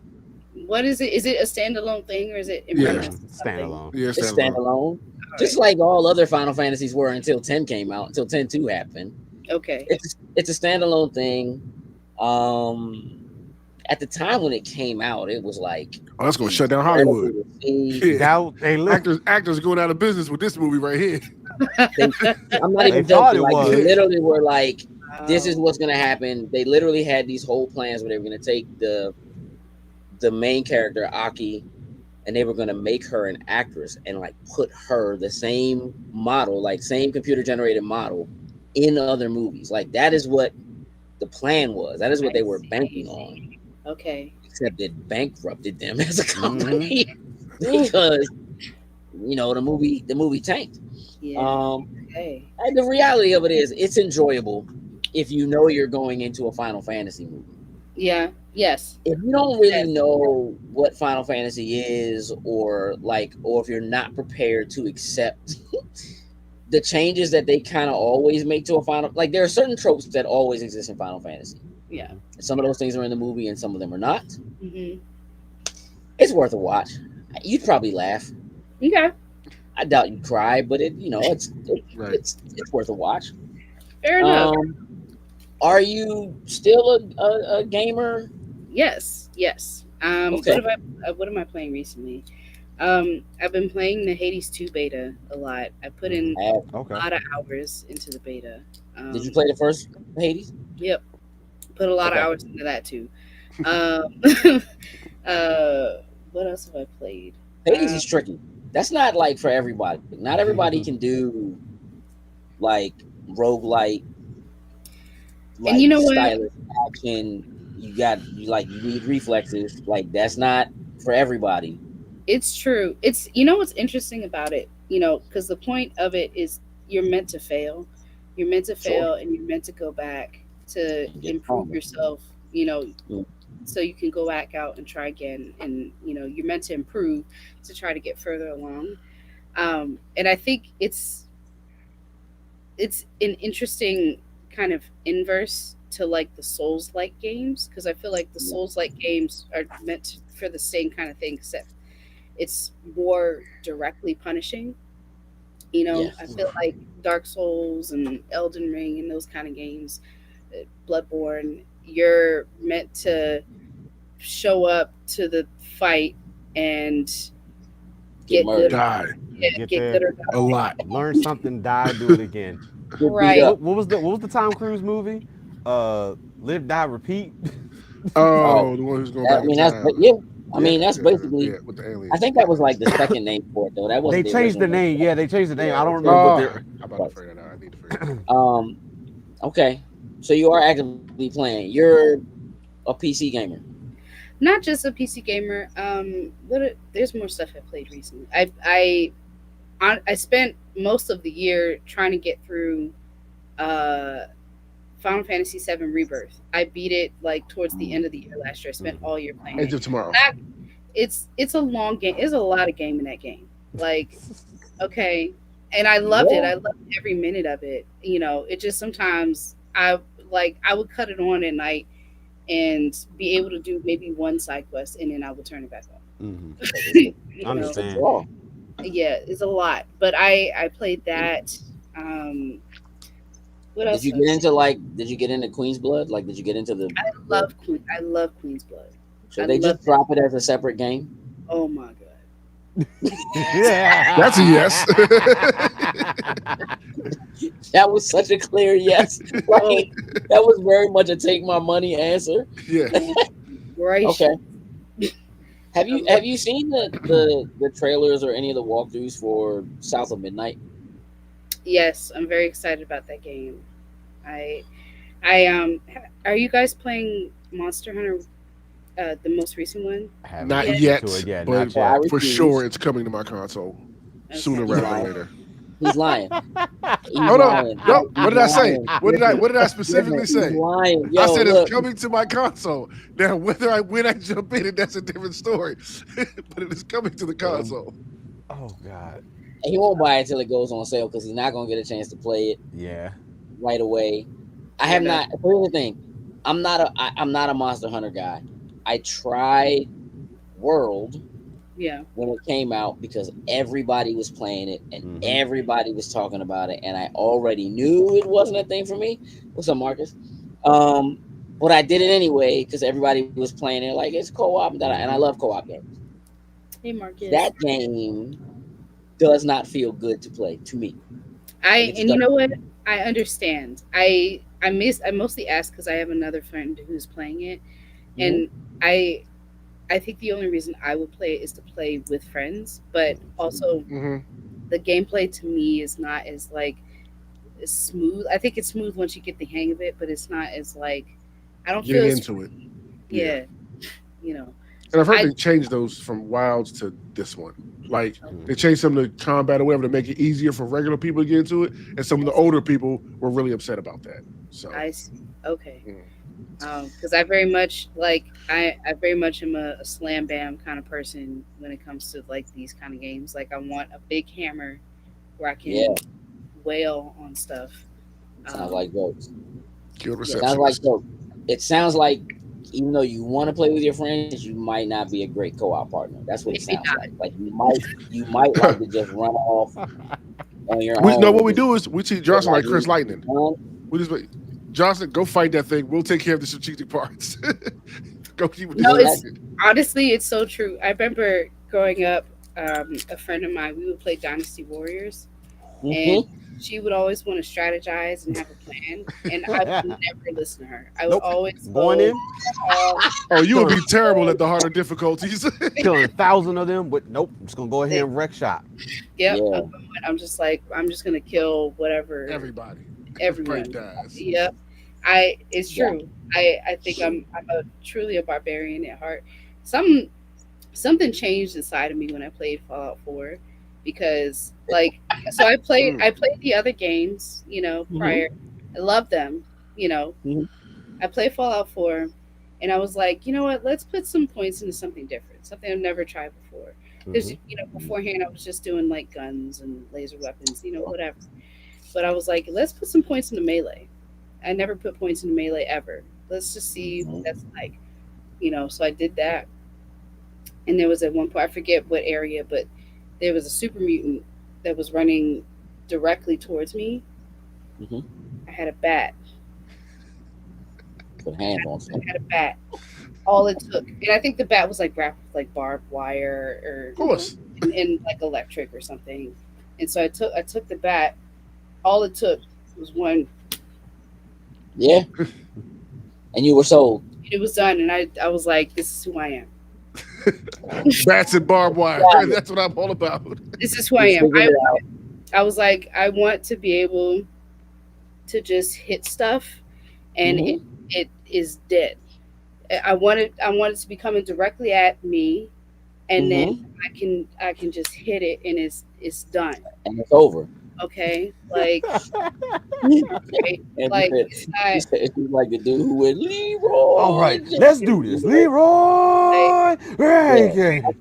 What is it? Is it a standalone thing or is it in Yeah. premise to something? Standalone. Yeah, It's standalone. standalone, All just right. like all other Final Fantasies were until 10 came out, until 10-2 happened. Okay. It's a standalone thing. Um, at the time when it came out, it was like Oh, that's gonna shut down incredible Hollywood. to see. Yeah. That hey, look, Actors going out of business with this movie right here. They, I'm not they even thought joking. it Like they was. literally were like, "This is Wow. what's gonna happen." They literally had these whole plans where they were gonna take the main character Aki, and they were gonna make her an actress and like put her the same model, like same computer generated model, in other movies. Like that is what the plan was. That is what I they were banking on. see. Okay. Except it bankrupted them as a Hmm. company Ooh. because the movie tanked. Yeah. Um, Okay. and the reality of it is, it's enjoyable if you know you're going into a Final Fantasy movie. Yeah. Yes. If you don't really Yes. know what Final Fantasy is, or if you're not prepared to accept the changes that they kind of always make to a final, like there are certain tropes that always exist in Final Fantasy. Yeah. Some of those things are in the movie, and some of them are not. Hmm. It's worth a watch. You'd probably laugh. Okay. I doubt you'd cry, but Right. it's worth a watch. Fair enough. Are you still a gamer? Yes. Yes. Okay. What am I playing recently? I've been playing the Hades 2 beta a lot. I put in Okay. a lot of hours into the beta. Did you play the first Hades? Yep. Put a lot of Okay. hours into that too. Um, what else have I played? Hades is tricky. That's not like for everybody. Not everybody can do like roguelike, And you like know what? stylish action. You need reflexes. Like that's not for everybody. It's true. What's interesting about it, because the point of it is you're meant to fail. You're meant to Sure. fail and you're meant to go back to Get improve stronger. yourself, Mm. so you can go back out and try again. And, you're meant to improve to try to get further along. And I think it's an interesting kind of inverse to like the Souls like games because I feel like the Yeah. Souls like games are for the same kind of thing, except it's more directly punishing. I Yes. feel like Dark Souls and Elden Ring and those kind of games, Bloodborne, you're meant to show up to the fight and Get get good murdered. Die. Yeah, Get get there, good or A lot. learn something, die, do it again. Get beat right. up. What was the Tom Cruise movie? Live, Die, Repeat. Oh, Oh, the one who's going I back in mean time. yeah. I Yeah, mean that's basically. yeah, with the I aliens. think that was like the second name for it though. That They wasn't the changed original the name. name. Yeah, they changed the name. Yeah, I they don't changed remember the what Oh, they're. I'm about to figure that out. I need to figure that out. name. Okay. So you are actively playing. You're a PC gamer. Not just a PC gamer. There's more stuff I played recently. I spent most of the year trying to get through uh Final Fantasy VII Rebirth. I beat it like towards the end of the year last year. I spent Mhm. all year playing Age it. of Tomorrow. Not, it's a long game. There's a lot of game in that game. Like, okay, and I loved it. Yeah. I loved every minute of it. You know, it just sometimes I would cut it on at night and be able to do maybe one side quest, and then I would turn it back Mhm. on. 'Cause you it's know, a Understand. draw. yeah, it's a lot. But I played that. Um, what Did else you did I get play? into like? Did you get into Queen's Blood? Like, did you get into the? I love Queen's Blood. I Should they love just it. drop it as a separate game? Oh my god. That's a yes. That was such a clear yes. Oh Like that was very much a take my money answer. Yeah. gracious. Okay. Have I you love, have you seen the trailers or any of the walkthroughs for South of Midnight? yes, I'm very excited about that game. I are you guys playing Monster Hunter the most recent one? I haven't Not Yeah. gotten into yet, it yet. but Not So I yet. for sure refuse. it's coming to my console sooner Okay. He's rather than lying. later. He's lying. He's Oh no, lying. no. He's What did I say? lying. What did I Listen, specifically he's say? lying. I Yo, said it's look. coming to my console. Now, when I jump in it, that's a different story. But it is coming to the console. Oh God. He won't buy it till it goes on sale because he's not gonna get a chance to play it Yeah. right away. I Fair have enough. not. Here's the thing. I'm not a Monster Hunter guy. I tried World Yeah. when it came out because everybody was playing it and Mhm. everybody was talking about it, and I already knew it wasn't a thing for me. What's up, Marcus? But I did it anyway because everybody was playing it. Like it's co-op, and I love co-op games. Hey Marcus. That game does not feel good to play to me. Like it just And you know doesn't. what? I understand. I mostly ask because I have another friend who's playing it, Mhm. and I I think the only reason I would play it is to play with friends, but also Hmm. the gameplay to me is not as like as smooth. I think it's smooth once you get the hang of it, but it's not as like I don't feel Getting as into it. Yeah. yeah, you know. And I've heard I they changed those from Wilds to this one. Like Mhm. they changed some of the combat or whatever to make it easier for regular people to get into it. And some of the older people were really upset about that. So I see. Okay. mm. Because I very much like I very much am a slam bam kind of person when it comes to like these kind of games. Like I want a big hammer where I Yeah, can wail on stuff. sounds Um, like jokes. Guild yeah, Sounds like receptionist. jokes. It sounds like even though you want to play with your friends, you might not be a great co-op partner. That's what it maybe sounds not. like. Like you might like to just run off on your We know own what and we just do is we teach feel Jocelyn like Chris you're Lightning. done. We just like, Jocelyn, go fight that thing. We'll take care of the strategic parts. Go keep with the No, Yeah, that, it's strategic. honestly it's so true. I remember growing up, a friend of mine we would play Dynasty Warriors, and mm-hmm. she would always want to strategize and have a plan, and I would never listen to her. I would Nope. always Going go in, all Oh, you would killing, be terrible at the harder difficulties. killing 1,000 of them. But nope. I'm just gonna go ahead and wreck shop. yep. Yeah, I'm just like I'm just gonna kill whatever Everybody. Everybody everyone. dies. Yep. It's yeah. true. I think I'm a truly a barbarian at heart. Something changed inside of me when I played Fallout 4 because like so Mm. I played the other games, Mm-hmm. prior. I love them, you know. Mm-hmm. I played Fallout 4 and I was like, you know what, let's put some points into something different, something I've never tried before. Because Mhm. beforehand I was just doing like guns and laser weapons, whatever. But I was like, let's put some points into melee. I never put points into melee ever. Let's just see what that's like. So I did that. And there was at one point, I forget what area, but there was a super mutant that was running directly towards me. Mm-hmm. I had a bat. Put hands on stuff. I had a bat. All it took. And I think the bat was like wrapped with like barbed wire or Of course. in like electric or something. And so I took the bat. All it took was one. Yeah, and you were sold. It was done, and I was like, this is who I am. Bats and barbed wire. Got it. That's what I'm all about. This is who I You am. figured it out. I was like, I want to be able to just hit stuff, and Hmm. it is dead. I want it to be coming directly at me, and then Hmm. I can just hit it, and it's done. And it's over. Okay, like right? And Like you it's said, you not said she's like the dude who went All Leroy right, let's do Jenkins. this. like Leroy Yeah, Jenkins.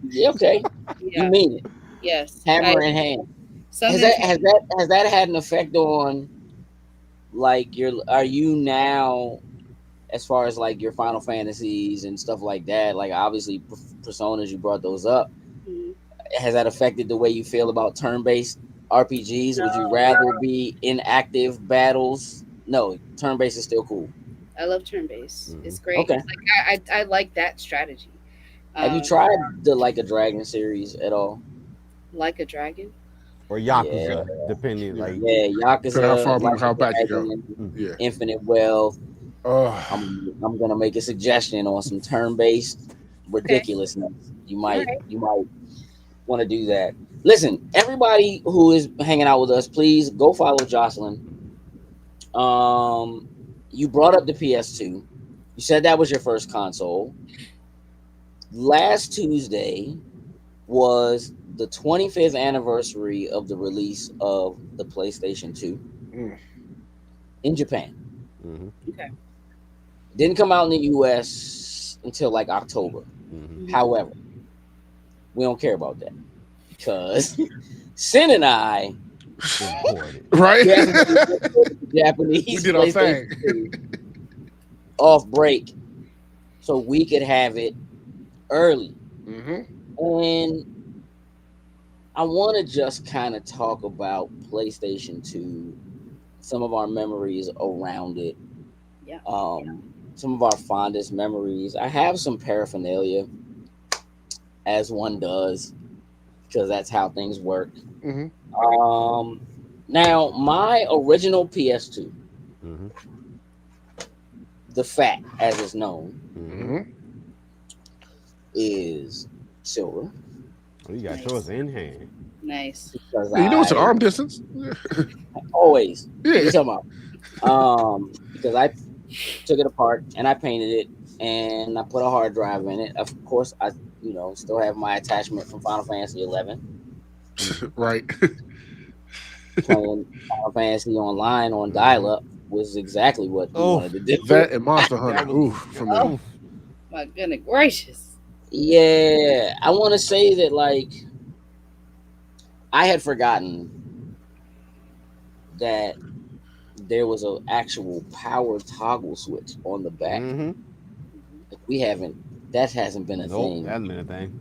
yeah, okay. You yeah, mean it? yes. Hammer in hand. Has Something that has that has that had an effect on like your? Are you now as far as like your Final Fantasies and stuff like that? Like obviously personas, you brought those up. Mhm. Has that affected the way you feel about turn-based RPGs? Would you No, rather be in active battles? No, turn-based is still cool. I love turn based. Mhm. It's great. Okay. Like I like that strategy. Have you Um, tried the Like a Dragon series at all? like a dragon. Or Yeah, Yakuza, depending. Yeah. Like, yeah, Depending Yakuza, Like a how back you go. Dragon, mm, Yeah. Infinite Wealth. Oh, I'm gonna make a suggestion on some turn-based Okay. ridiculousness. You All might right. you might want to do that. Listen, everybody who is hanging out with us, please go follow Jocelyn. Um, you brought up the PS2. You said that was your first console. Last Tuesday was the 25th anniversary of the release of the PlayStation 2 mm. in Japan. mhm, Okay. Didn't come out in the US until like October. mhm. However, we don't care about that because Sin and I Imported. Right? definitely imported the Japanese We did our PlayStation thing. 2 off break so we could have it early. Hmm. And I want to just kind of talk about PlayStation 2, some of our memories around it, Yeah. some of our fondest memories. I have some paraphernalia, as one does, because that's how things work. Hmm. Um, Now, my original PS2, Mhm, the Fat, as it's known, mhm. Hmm. is silver Oh, you got yours in hand. Nice. because Yeah, you know it's an I arm distance. always, what Yeah. you talking about? Because I took it apart and I painted it and I put a hard drive in it. Of course, I still have my attachment from Final Fantasy 11. Right. Playing Final Fantasy online on dial-up was exactly what we Oh, wanted to do. That and Monster Hunter. that was. Ooh, for me. Oh my goodness gracious. Yeah, I want to say that like I had forgotten that there was an actual power toggle switch on the back. Mhm. Like, that hasn't been a Nope, thing hasn't been a thing.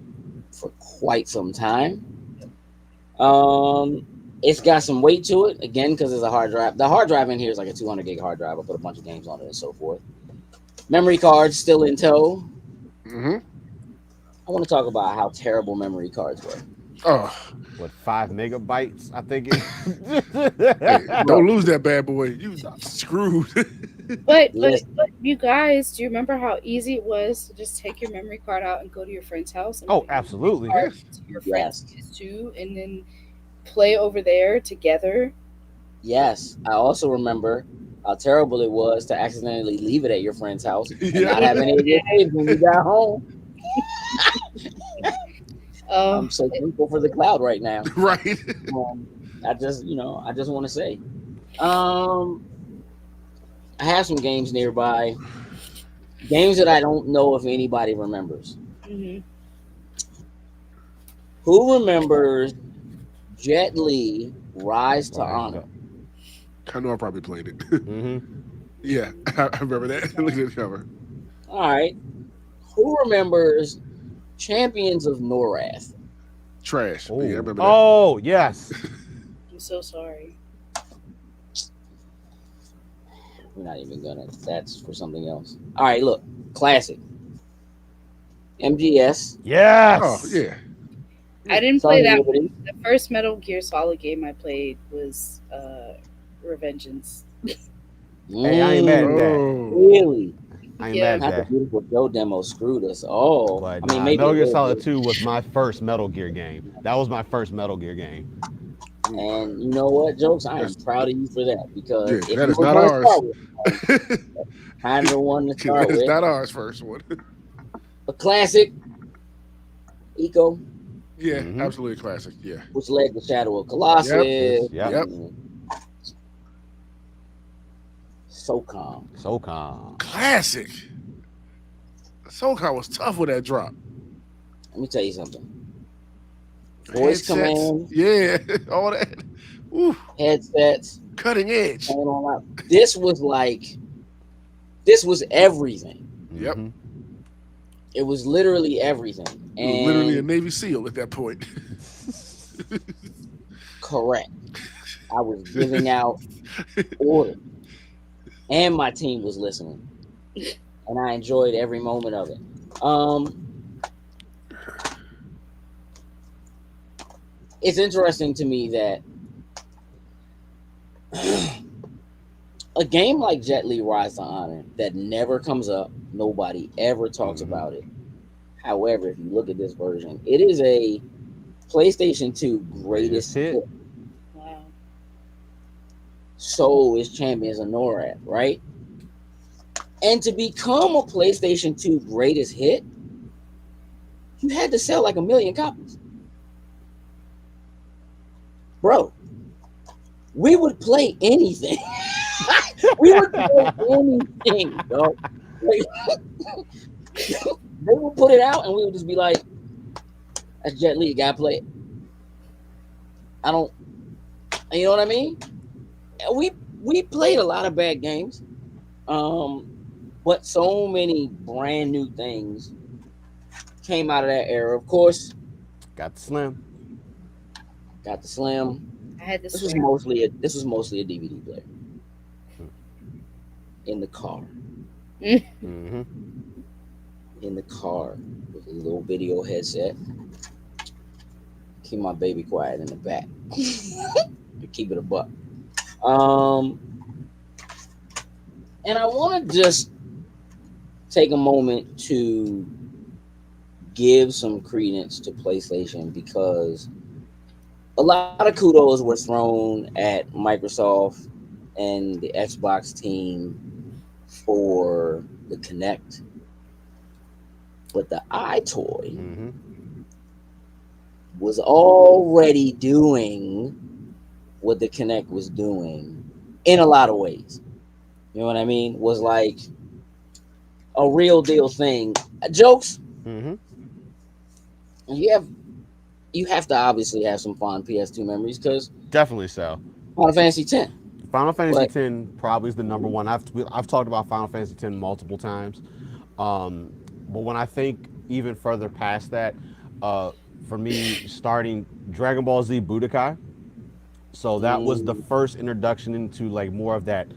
for quite some time. It's got some weight to it again because it's a hard drive. The hard drive in here is like a 200 gig hard drive. I put a bunch of games on it and so forth. Memory cards still in tow. Hmm. I want to talk about how terrible memory cards were. Oh, What, 5 megabytes? I think it. hey, don't lose that bad boy. You screwed. But Listen, you guys, do you remember how easy it was to just take your memory card out and go to your friend's house and Oh, put your absolutely. card to your friend's yes, PS2 and then play over there together? yes. I also remember how terrible it was to accidentally leave it at your friend's house and Yeah. not have any of your saves when you got home. Oh, I'm so thankful for the cloud right now. Right. I just want to say, I have some games nearby, games that I don't know if anybody remembers. mhm. Who remembers Jet Li Rise to Honor? I know I probably played it. Mm-hmm. Yeah, I remember that. Look at the cover. All right. Who remembers Champions of Norath? Trash. Oh, Yeah, I remember that. oh yes. I'm so sorry. We're not even gonna. That's for something else. All right. Look, classic. MGS. Yes. Oh, yeah. I didn't play Sons of that Liberty. one. The first Metal Gear Solid game I played was Revengeance. Hey, I ain't mad at that. Oh, Really? I ain't Yeah. mad at Not the that. beautiful Joe demo screwed us. Oh, But I mean, nah, maybe a Metal Gear little Solid bit. 2 was my first Metal Gear game. That was my first Metal Gear game. And you know what, Jokes? I am that's proud of you for that yeah. because if That you is were not going to start ours. with one, kind of the one to That start is with, not ours. First one. a classic, Eco, Yeah, Mm-hmm. absolutely classic. Yeah. which led to Shadow of Yep. Colossus Yep. Yep. and SOCOM. SOCOM. Classic. SoCal was tough with that drop. Let me tell you something. Voice Headsets. command, Yeah. All that. Ooh, headsets, cutting edge. playing on out. This was everything. Yep. Mm-hmm. It was literally everything. You were literally a And Navy SEAL at that point. correct. I was giving out orders. And my team was listening. And I enjoyed every moment of it. Um it's interesting to me that a game like Jet Li Rise to Honor that never comes up, nobody ever talks Mm-hmm. about it. However, if you look at this version, it is a PlayStation 2 Greatest greatest hit. hit. Wow. So is Champions of NORAD, right? And to become a PlayStation 2 greatest hit, you had to sell like 1 million copies. Bro, we would play anything. We would play anything, dog. Like, they would put it out and we would just be like, that's Jet Li, you gotta play it. I don't, you know what I mean? And we played a lot of bad games, but so many brand new things came out of that era. Of course, Got the Slim. got the Slim. I had This this was one. mostly a DVD player in the car, Mm-hmm. in the car with a little video headset. Keep my baby quiet in the back. Keep it a buck. Um, and I want to just take a moment to give some credence to PlayStation because a lot of kudos were thrown at Microsoft and the Xbox team for the Kinect, but the iToy Mm-hmm. was already doing what the Kinect was doing in a lot of ways. You know what I mean? Was like a real deal thing. Jokes, Mm-hmm. you have you have to obviously have some fond PS2 memories because Definitely so. Final Fantasy X. Final Fantasy But X probably is the number one. I've talked about Final Fantasy X multiple times, but when I think even further past that, uh, for me, starting Dragon Ball Z Budokai, so that was the mm, first introduction into like more of that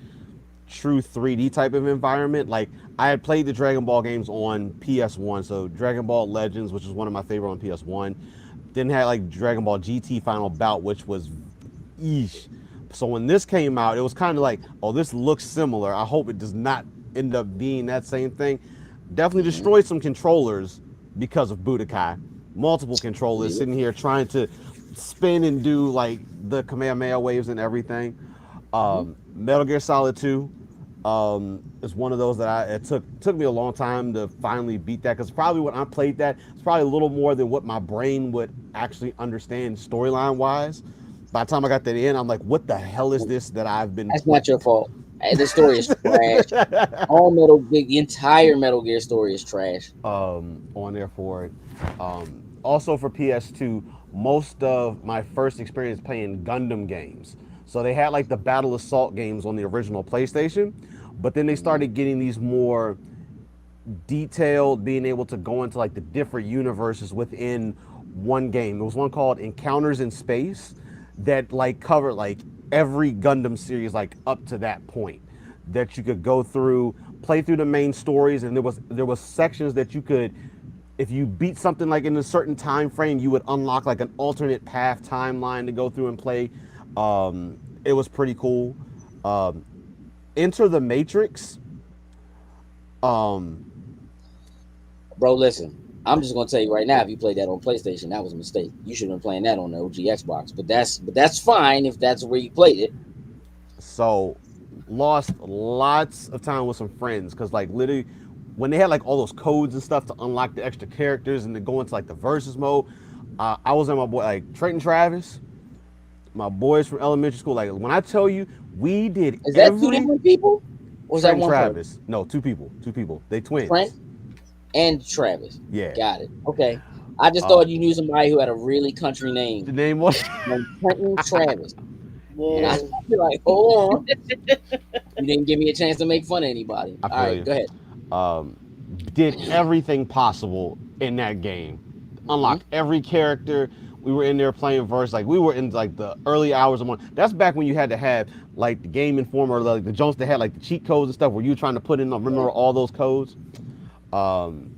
true 3D type of environment. Like I had played the Dragon Ball games on PS1, so Dragon Ball Legends, which is one of my favorite on PS1. Then had like Dragon Ball GT Final Bout, which was eesh. So when this came out, it was kind of like, oh, this looks similar. I hope it does not end up being that same thing. Definitely mhm, destroyed some controllers because of Budokai. Multiple controllers yeah, sitting here trying to spin and do like the Kamehameha waves and everything. mhm, Metal Gear Solid 2 is one of those that it took me a long time to finally beat that because probably when I played that, it's probably a little more than what my brain would actually understand storyline wise. By the time I got that in, I'm like, what the hell is this that I've been that's playing? not your fault. The story is trash. The entire Metal Gear story is trash. On there for it. Also for PS2, most of my first experience playing Gundam games. So they had like the Battle Assault games on the original PlayStation, but then they Mhm, started getting these more detailed, being able to go into like the different universes within one game. There was one called Encounters in Space that like covered like every Gundam series like up to that point that you could go through, play through the main stories, and there was sections that you could if you beat something like in a certain time frame, you would unlock like an alternate path timeline to go through and play. It was pretty cool. Um, Enter the Matrix. Um, Bro, listen. I'm just gonna tell you right now. If you played that on PlayStation, that was a mistake. You should have been playing that on the OG Xbox. But that's fine if that's where you played it. so lost lots of time with some friends because like literally when they had like all those codes and stuff to unlock the extra characters and to go into like the versus mode, I was in my boy like Trenton Travis, my boys from elementary school. Like when I tell you, we did Is that two every different people? Or is that Trenton one person? Travis. No, two people. Two people. They twins. Trent and Travis. Yeah. Got it. Okay. I just Uh, thought you knew somebody who had a really country the name. name was Named Trenton Travis. And I Whoa. feel like, hold on. You didn't give me a chance to make fun of anybody. I All feel right, you. go ahead. um, did everything possible in that game. Unlocked every character. We were in there playing verse. Like we were in like the early hours of morning. That's back when you had to have like the Game Informer, like the Jones that had like the cheat codes and stuff where you were trying to put in remember all those codes. Um,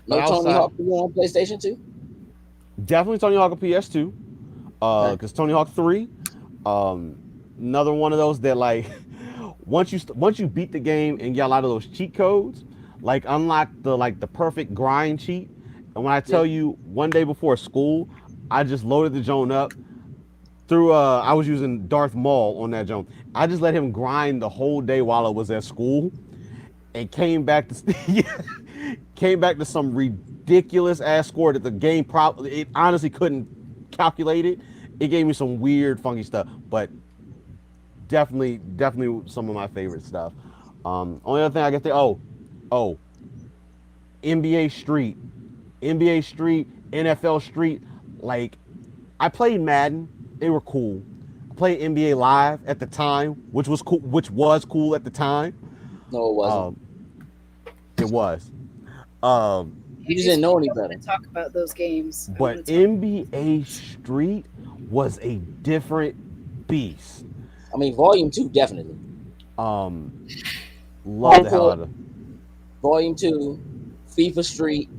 but No Tony outside, Hawk for you on PlayStation 2? definitely Tony Hawk on PS2. Okay. Because Tony Hawk 3, um, another one of those that like once you beat the game and get a lot of those cheat codes, like unlock the perfect grind cheat. And when I tell you one day before school, I just loaded the Joan up through I was using Darth Maul on that Joan. I just let him grind the whole day while I was at school and came back to came back to some ridiculous ass score that the game probably it honestly couldn't calculate it. It gave me some weird funky stuff, but definitely some of my favorite stuff. Only other thing I can think, oh, NBA Street, NBA Street, NFL Street. Like I played Madden, they were cool. I played NBA Live at the time, which was cool at the time. No, it wasn't. Um, it was. Um, You just didn't know any I want better. to talk about those games. I wanna but talk- NBA Street was a different beast. I mean, Volume 2, definitely. Um, love the hell out of. Volume 2, FIFA Street,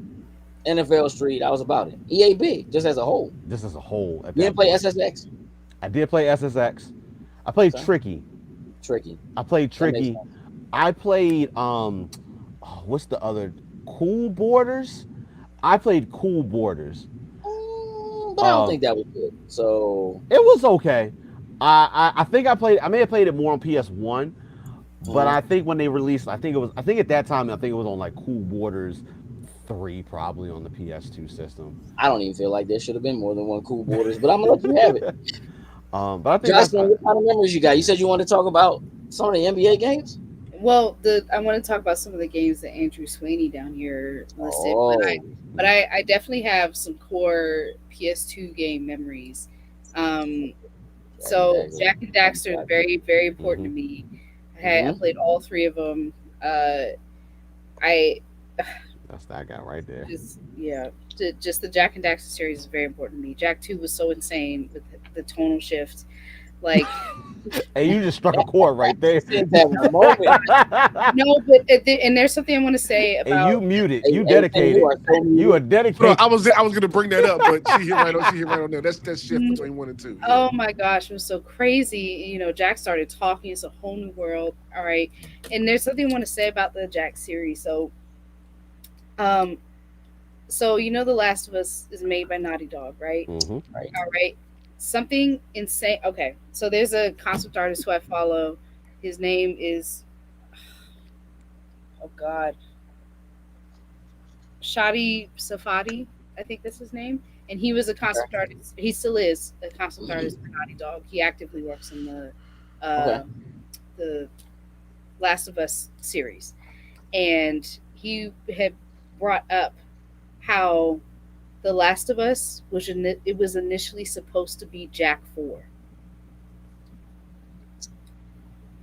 NFL Street. I was about it. EA Big, just as a whole. This as a whole. At You that didn't play point. SSX? I did play SSX. I played Okay. Tricky. Tricky. I played That makes Tricky. sense. I played what's the other Cool Borders? I played Cool Borders. But I don't think that was good. So It was okay. I think I may have played it more on PS1, but I think when they released, I think at that time it was on like Cool Borders 3 probably on the PS2 system. I don't even feel like there should have been more than one Cool Borders, but I'm gonna let you have it. But I think Jocelyn, what kind of memories you got? You said you wanted to talk about some of the NBA games? Well, I want to talk about some of the games that Andrew Sweeney down here listed, Oh, but I definitely have some core PS2 game memories. So Jack and Daxter is very, very important to me. I played all three of them. I that's that guy right there. just the Jack and Daxter series is very important to me. Jack 2 was so insane with the tonal shift. Like, Hey, you just struck a chord right there. that moment. no, but and there's something I want to say And about. you muted. You Hey, dedicated. you are so You are Bro, dedicated. I was gonna bring that up, but she hit right on there. That's shift between 1 and 2. Yeah. Oh my gosh, it was so crazy. You know, Jack started talking. It's a whole new world. All right. And there's something I want to say about the Jack series. So you know The Last of Us is made by Naughty Dog, right? Mhm. All right. Something insane. Okay. So there's a concept artist who I follow. His name is oh God. Shadi Safadi, I think that's his name. And he was a concept artist. He still is a concept artist for Naughty Dog. He actively works in the Last of Us series. And he had brought up how The Last of Us was initially supposed to be Jack 4.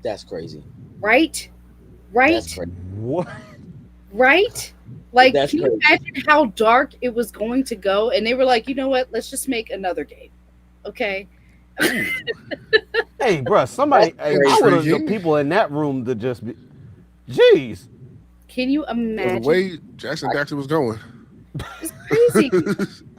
That's crazy. Right? That's Right? crazy. What? Right? Like, That's can you imagine how dark it was going to go? And they were like, you know what? Let's just make another game. Okay. Hey, bro, somebody. Hey, That's I would have crazy. the people in that room to just be. Jeez. Can you The imagine? way Jackson Daxter was going. It's crazy.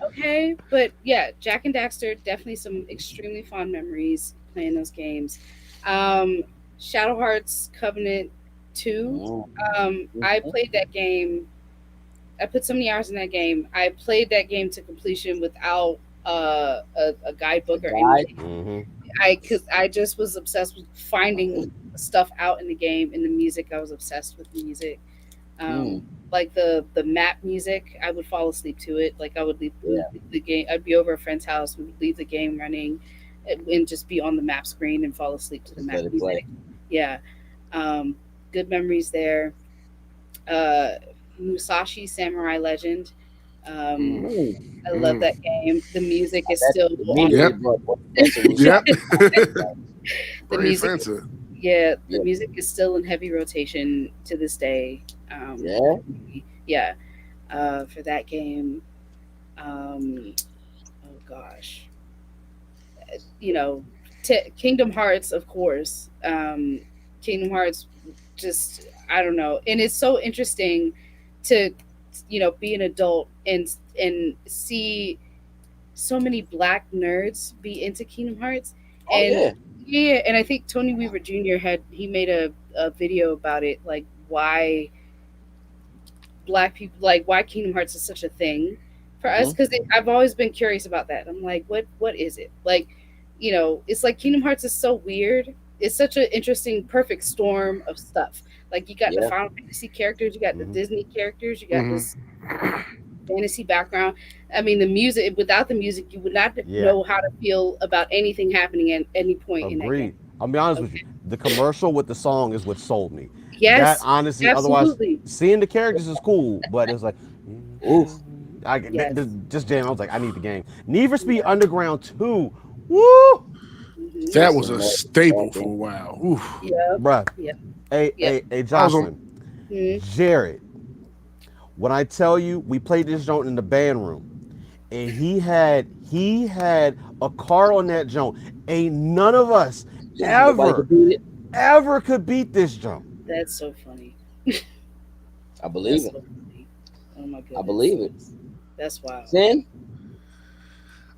Okay, but yeah, Jack and Daxter, definitely some extremely fond memories playing those games. Um, Shadow Hearts Covenant 2. I Mhm. played that game. I put so many hours in that game. I played that game to completion without a The guidebook or guy. anything. Mm-hmm. Because I just was obsessed with finding stuff out in the game and the music. I was obsessed with the music. Mm, Like the map music, I would fall asleep to it. Like I would leave, we yeah, would leave the game. I'd be over a friend's house. We would leave the game running, and just be on the map screen and fall asleep to the just map let it play. music. Yeah, um, good memories there. Uh, Musashi Samurai Legend. Um, Mm. I love Mm. that game. The music is That still immediately Yep. brought back to Yep. Musashi. the Very music. offensive. Yeah, the Yeah, music is still in heavy rotation to this day. yeah. Yeah, for that game. Um, oh gosh, you know, Kingdom Hearts, of course. Kingdom Hearts, just I don't know, and it's so interesting to be an adult and see so many black nerds be into Kingdom Hearts, Oh and yeah. yeah, and I think Tony Weaver Jr. he made a video about it, like why black people, like why Kingdom Hearts is such a thing for us, Hmm. because I've always been curious about that. I'm like, what is it like? It's like Kingdom Hearts is so weird. It's such an interesting, perfect storm of stuff. Like you got the Yeah. Final Fantasy characters, you got the Mm-hmm. Disney characters, you got Hmm. this fantasy background. I mean, the music. Without the music, you would not Yeah. know how to feel about anything happening at any point in that game. Agreed. I'll be honest with you. Okay. The commercial with the song is what sold me. That Yes, honestly, otherwise, absolutely. seeing the characters is cool, but it's like, Oof. Yes. just jam. I was like, I need the game. Need for Speed Underground 2. Woo! Hmm. That This was is a more staple for something. a while. Oof. Yep. Bruh. Yep. Yep. Hey, I was on. Jocelyn. Mhm. Jared. When I tell you, we played this joint in the band room, and he had a car on that joint. Ain't none of us Nobody ever could beat it. ever could beat this jump. That's so funny. I believe That's it. so funny. Oh my I goodness. believe it. That's wild. Sin.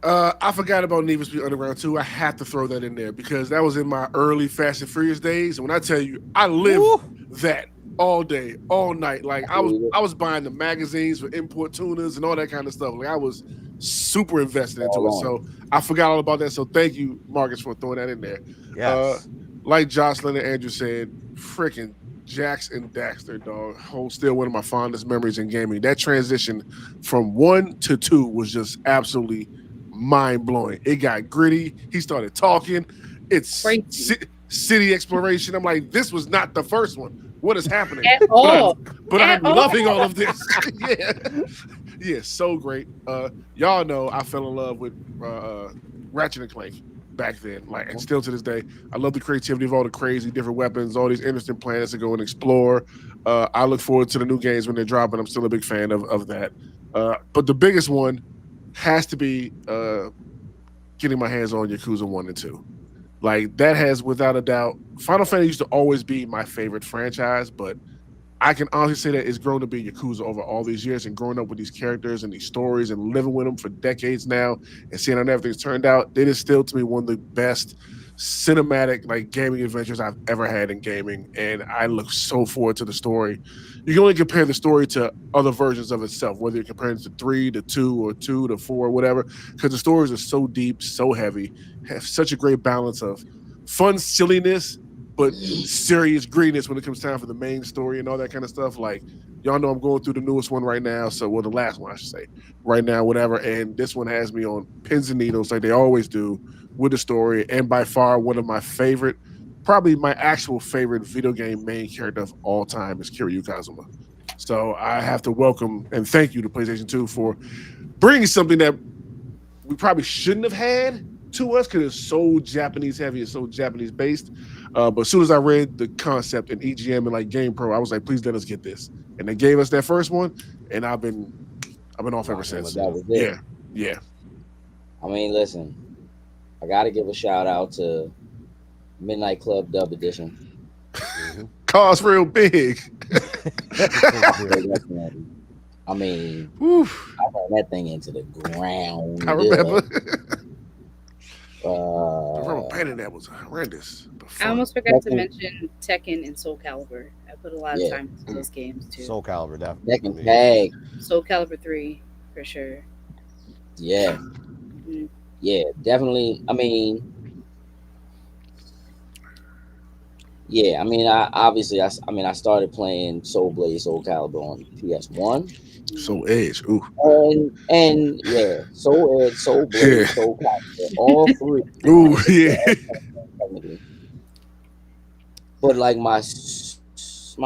I forgot about Need for Speed Underground 2. I have to throw that in there because that was in my early Fast and Furious days. And when I tell you, I lived Woo! that all day, all night. Like I I was, believe it. I was buying the magazines for import tuners and all that kind of stuff. Like I was super invested into All it. on. So I forgot all about that. So thank you, Marcus, for throwing that in there. Uh, Yes. like Jocelyn and Andrew said, freaking Jax and Daxter, dog, hold still one of my fondest memories in gaming. That transition from 1 to 2 was just absolutely mind blowing. It got gritty. He started talking. It's Crazy. city exploration. I'm like, this was not the first one. What is happening? At But I, all. but I'm At all. loving all of this. Yeah, yeah, so great. Y'all know I fell in love with Ratchet and Clank back then, like, and still to this day. I love the creativity of all the crazy different weapons, all these interesting planets to go and explore. I look forward to the new games when they're dropping. I'm still a big fan of that. But the biggest one has to be getting my hands on Yakuza 1 and 2. Like that has without a doubt, Final Fantasy used to always be my favorite franchise, but I can honestly say that it's grown to be Yakuza over all these years and growing up with these characters and these stories and living with them for decades now and seeing how everything's turned out. It is still to me one of the best cinematic like gaming adventures I've ever had in gaming. And I look so forward to the story. You can only compare the story to other versions of itself, whether you're comparing it to 3 to 2 or 2 to 4, whatever, because the stories are so deep, so heavy, have such a great balance of fun silliness but serious greediness when it comes time for the main story and all that kind of stuff. Like y'all know I'm going through the newest one right now. So well the last one I should say right now, whatever. And this one has me on pins and needles like they always do with the story. And by far one of my favorite, probably my actual favorite video game main character of all time is Kiryu Kazuma. So I have to welcome and thank you to PlayStation 2 for bringing something that we probably shouldn't have had to us because it's so Japanese heavy, it's so Japanese based. But as soon as I read the concept in EGM and like Game Pro, I was like, please let us get this. And they gave us that first one, and I've been off ever Rocking since. with That it. was it. Yeah, yeah. I mean, listen. I got to give a shout out to Midnight Club Dub Edition. Mhm. Cars real big. Straight up, man. I mean, Whew, I ran that thing into the I ground. remember. The rubber Uh, banding that was horrendous, but I fun. almost forgot to Tekken, mention Tekken and Soul Calibur. I put a lot of yeah, time into those games too. Soul Calibur, definitely. I Tekken mean, Tag, Soul Calibur 3 for sure. yeah, Mm. yeah, definitely. I mean, I obviously, I mean, I started playing Soul Blade, Soul Calibur on PS1, So Mhm. Edge. Ooh. and yeah, Soul Edge, Soul Yeah. Blade, Soul Calibur, all three Ooh, are yeah. technically. But like my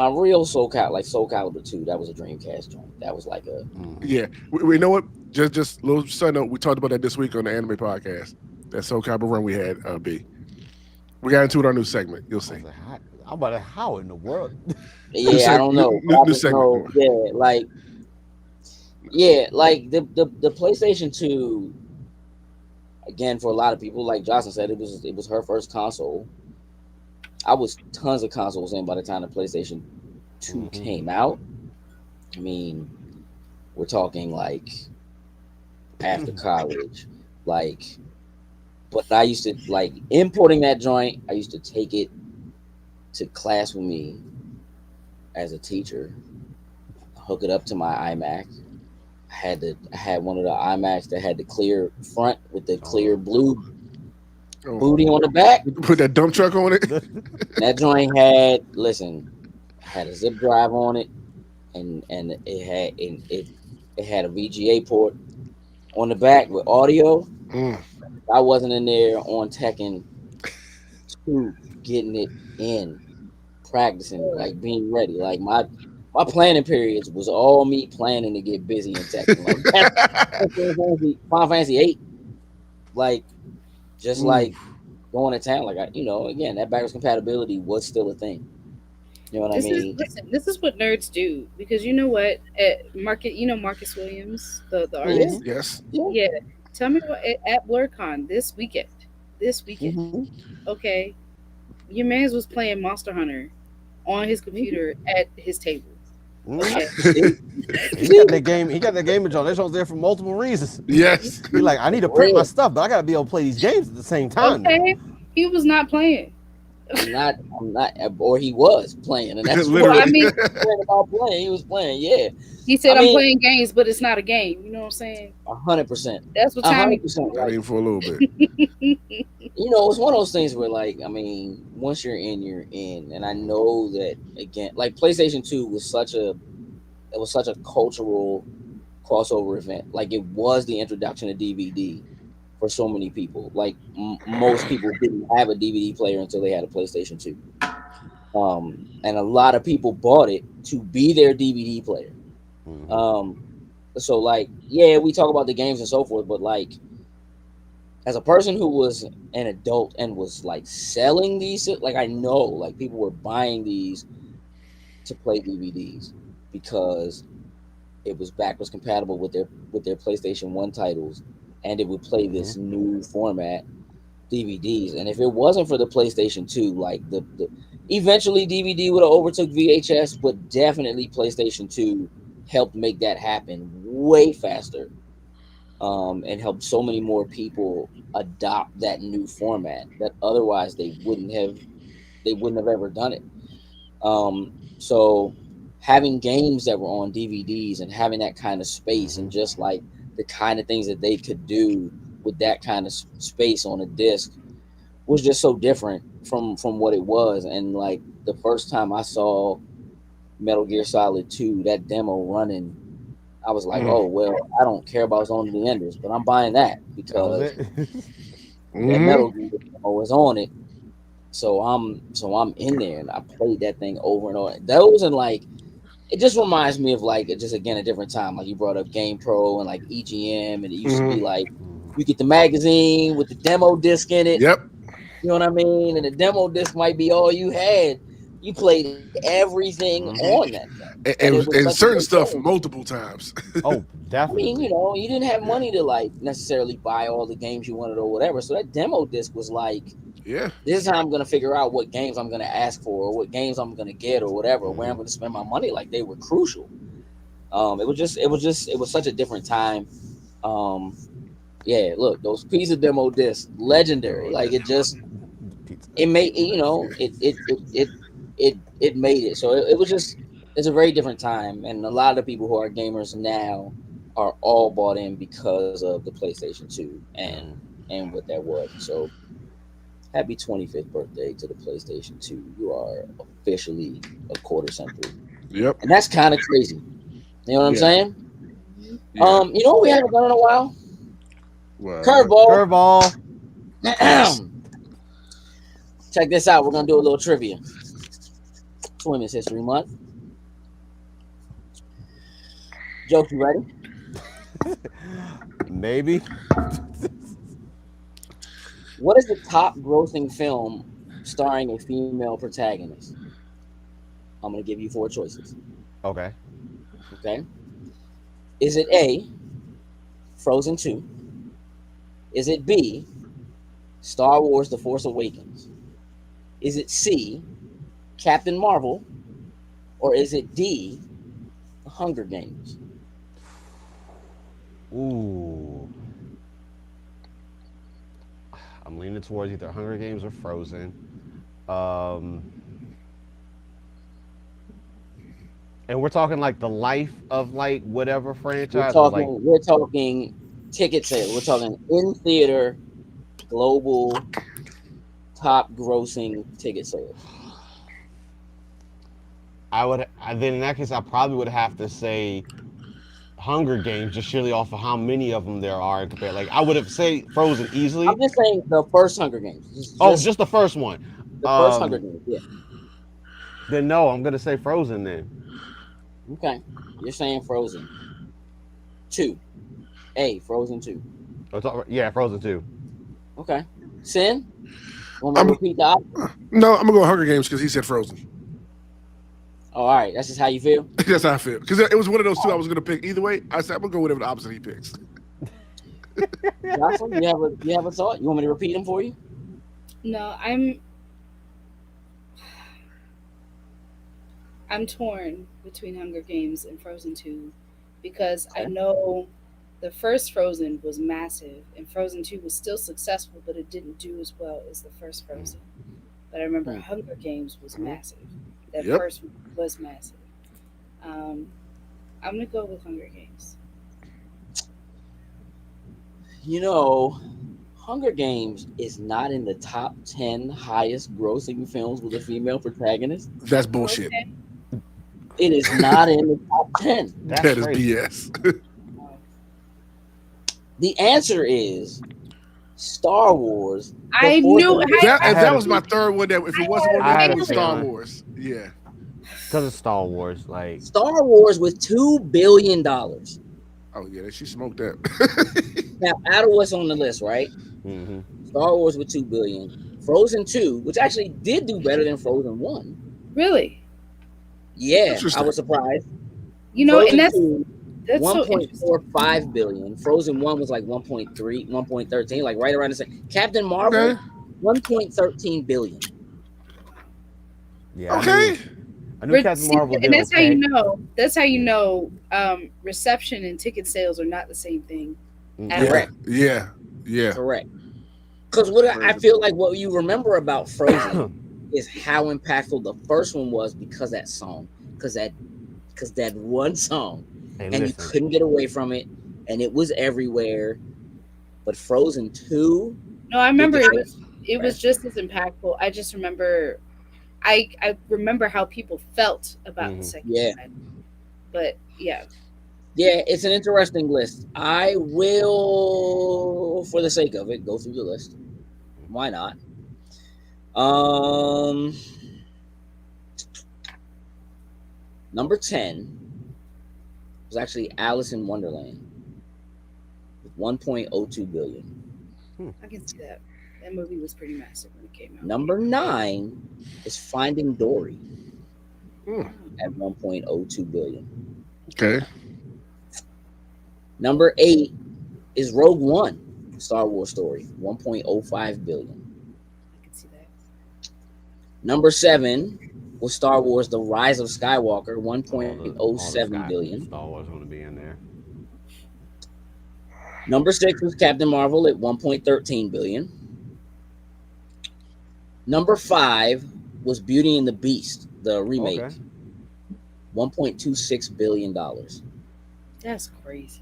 real like Soul Calibur 2, that was a Dreamcast joint. That was like a Yeah. We know what? Just little side note. We talked about that this week on the anime podcast. That Soul Calibur run we had. B. We got into it our new segment. You'll I see. was like, how about it? How in the world? New yeah, I segment. don't know, but I New just segment. know, like the PlayStation 2 again for a lot of people, like Jocelyn said, it was her first console. I was tons of consoles in by the time the PlayStation 2 Hmm. came out. I mean, we're talking like after college, like. But I used to like importing that joint. I used to take it to class with me as a teacher, hook it up to my iMac. I had one of the iMacs that had the clear front with the Oh. clear blue Oh, booty on the back. put that dump truck on it. And that joint had a zip drive on it, and it had a VGA port on the back with audio. Mm. I wasn't in there on Tekken 2 getting it in, practicing, like being ready. Like my planning periods was all me planning to get busy in Tekken. Like that's Final Fantasy 8, like just Ooh. like going to town. Like again, that backwards compatibility was still a thing. You know what I This is mean? listen. This is what nerds do because you know what? Market, you know Marcus Williams, the Yeah, artist. Yes. yeah. Yeah, tell me what at BlurCon this weekend. This weekend, Mm-hmm. okay. Your man's was playing Monster Hunter on his Mm-hmm. computer at his table. Mhm. Okay, See, He got see, that game. He got that game on. That show's there for multiple reasons. Yes. He like, I need to for print my real. stuff, but I gotta be able to play these games at the same time now. okay. He was not playing. I'm not, or he was playing, and that's Well, what I Literally. mean, he said about playing. He was playing, yeah. he I said I'm mean, playing games, but it's not a game. You know what I'm saying? 100%, That's what a time hundred he was percent. on. Not Like even for a little bit. it's one of those things where, like, I mean, once you're in, you're in, and I know that again, like PlayStation 2 was such a cultural crossover event. Like it was the introduction to DVD for so many people. Like most people didn't have a DVD player until they had a PlayStation 2. And a lot of people bought it to be their DVD player. Hmm. Um, so like, yeah, we talk about the games and so forth, but like, as a person who was an adult and was like selling these, like I know like people were buying these to play DVDs because it was backwards compatible with their PlayStation 1 titles, and it would play Hmm. this new format DVDs. And if it wasn't for the PlayStation 2, like the eventually DVD would have overtook VHS, but definitely PlayStation 2 helped make that happen way faster. And helped so many more people adopt that new format that otherwise they wouldn't have ever done it. So having games that were on DVDs and having that kind of space Hmm. and just like the kind of things that they could do with that kind of space on a disc was just so different from what it was. And like the first time I saw Metal Gear Solid 2, that demo running, I was like, Mm. oh well, I don't care about Zone of the Enders, but I'm buying that That was because it. that Hmm. Metal Gear demo was on it. So I'm in there and I played that thing over and over. Those and like it just reminds me of like just again a different time. Like you brought up Game Pro and like EGM, and it used to Hmm. be like you get the magazine with the demo disc in it. Yep. You know what I mean? And the demo disc might be all you had. You played everything on Hmm. that, and it was And such a certain great stuff game. multiple times. Oh, I mean, definitely. you didn't have Yeah. money to like necessarily buy all the games you wanted or whatever. So that demo disc was like, Yeah. this is how I'm gonna figure out what games I'm gonna ask for, or what games I'm gonna get, or whatever, where Hmm. I'm gonna spend my money. Like they were crucial. It was such a different time. Um, yeah, look, those pizza demo discs, legendary. Oh, Like yeah. it just Pizza. it made it made it. So it was just it's a very different time, and a lot of people who are gamers now are all bought in because of the PlayStation 2 and what that was. So happy 25th birthday to the PlayStation 2. You are officially a quarter century, Yep. and that's kind of crazy. You know what I'm Yeah. saying? Mhm. Yeah. You know what we haven't done in a while? Well, Curveball. Curveball. Check this out. We're gonna do a little trivia. It's Women's History Month. Joke, you ready? Maybe. What is the top grossing film starring a female protagonist? I'm gonna give you four choices. Okay. Okay. Is it A, Frozen 2? Is it B, Star Wars The Force Awakens? Is it C, Captain Marvel? Or is it D, The Hunger Games? Ooh. I'm leaning towards either Hunger Games or Frozen. Um, and we're talking like the life of like whatever franchise or like We're talking ticket sales. We're talking in theater global top grossing ticket sales. then in that case I probably would have to say Hunger Games just surely off of how many of them there are and compare. Like I would have say Frozen I'm easily. just saying the first Hunger Games. Oh, Just just the first one. the first Hunger Games. Yeah. Then no, I'm gonna say Frozen then. Okay. You're saying Frozen 2. A, Frozen 2. Yeah, Frozen too. Okay. Sin? Want me to I'm repeat the option? no, I'm gonna go Hunger Games because he said Frozen. Oh, all right. That's just how you feel? That's how I feel. Because it was one of those two I was gonna pick either way. I said I'm gonna go whatever the opposite he picks. Jocelyn, you have a thought? You want me to repeat them for you? No, I'm torn between Hunger Games and Frozen 2 because I Okay. know the first Frozen was massive and Frozen 2 was still successful, but it didn't do as well as the first Frozen. But I remember Hmm. Hunger Games was massive. That Yep. first one was massive. Um, I'm gonna go with Hunger Games. You know, Hunger Games is not in the top 10 highest grossing films with a female protagonist. That's Oh, bullshit. okay. It is not in the top 10. That's That is crazy. BS. Oh. The answer is Star Wars The I Force knew Awakens. That I if had that a was my third one, that if it wasn't one of I them, had it a was Star feeling Wars. Yeah. because it's Star Wars. Like Star Wars with $2 billion. Oh yeah, she smoked that. Now, out of what's on the list, right? hmm Star Wars with 2 billion. Frozen 2, which actually did do better than Frozen 1. really. Yeah, I Interesting. was surprised. You know, and Frozen 2, that's so interesting. 1.45 billion. Frozen 1 was like 1.3, 1.13, like right around the same. Captain Marvel, Okay. 1.13 billion. yeah, Okay. I knew Captain See, Marvel and did that's how you okay. know. That's how you Yeah. know. Reception and ticket sales are not the same thing at Yeah. all. Correct. Yeah. Yeah. Correct. Because what I Crazy. feel like what you remember about Frozen is how impactful the first one was because that song, because that one song, Hey, and you listen. couldn't get away from it, and it was everywhere. But Frozen 2 No, I did remember the it same. was it was just as impactful. I just remember I remember how people felt about the Mhm. second Yeah, one. But yeah. yeah, it's an interesting list. I will, for the sake of it, go through the list. Why not? Um, Number 10 was actually Alice in Wonderland with 1.02 billion. I can see that. That movie was pretty massive when it came out. Number 9 is Finding Dory Hmm. at 1.02 billion. Okay. Number 8 is Rogue One, Star Wars story, 1.05 billion. I can see that. Number 7 was Star Wars: The Rise of Skywalker, All the 1.07 Sky billion. Star Wars going to be in there. Number 6 was Captain Marvel at 1.13 billion. Number 5 was Beauty and the Beast, the remake, Okay. $1.26 billion. That's crazy.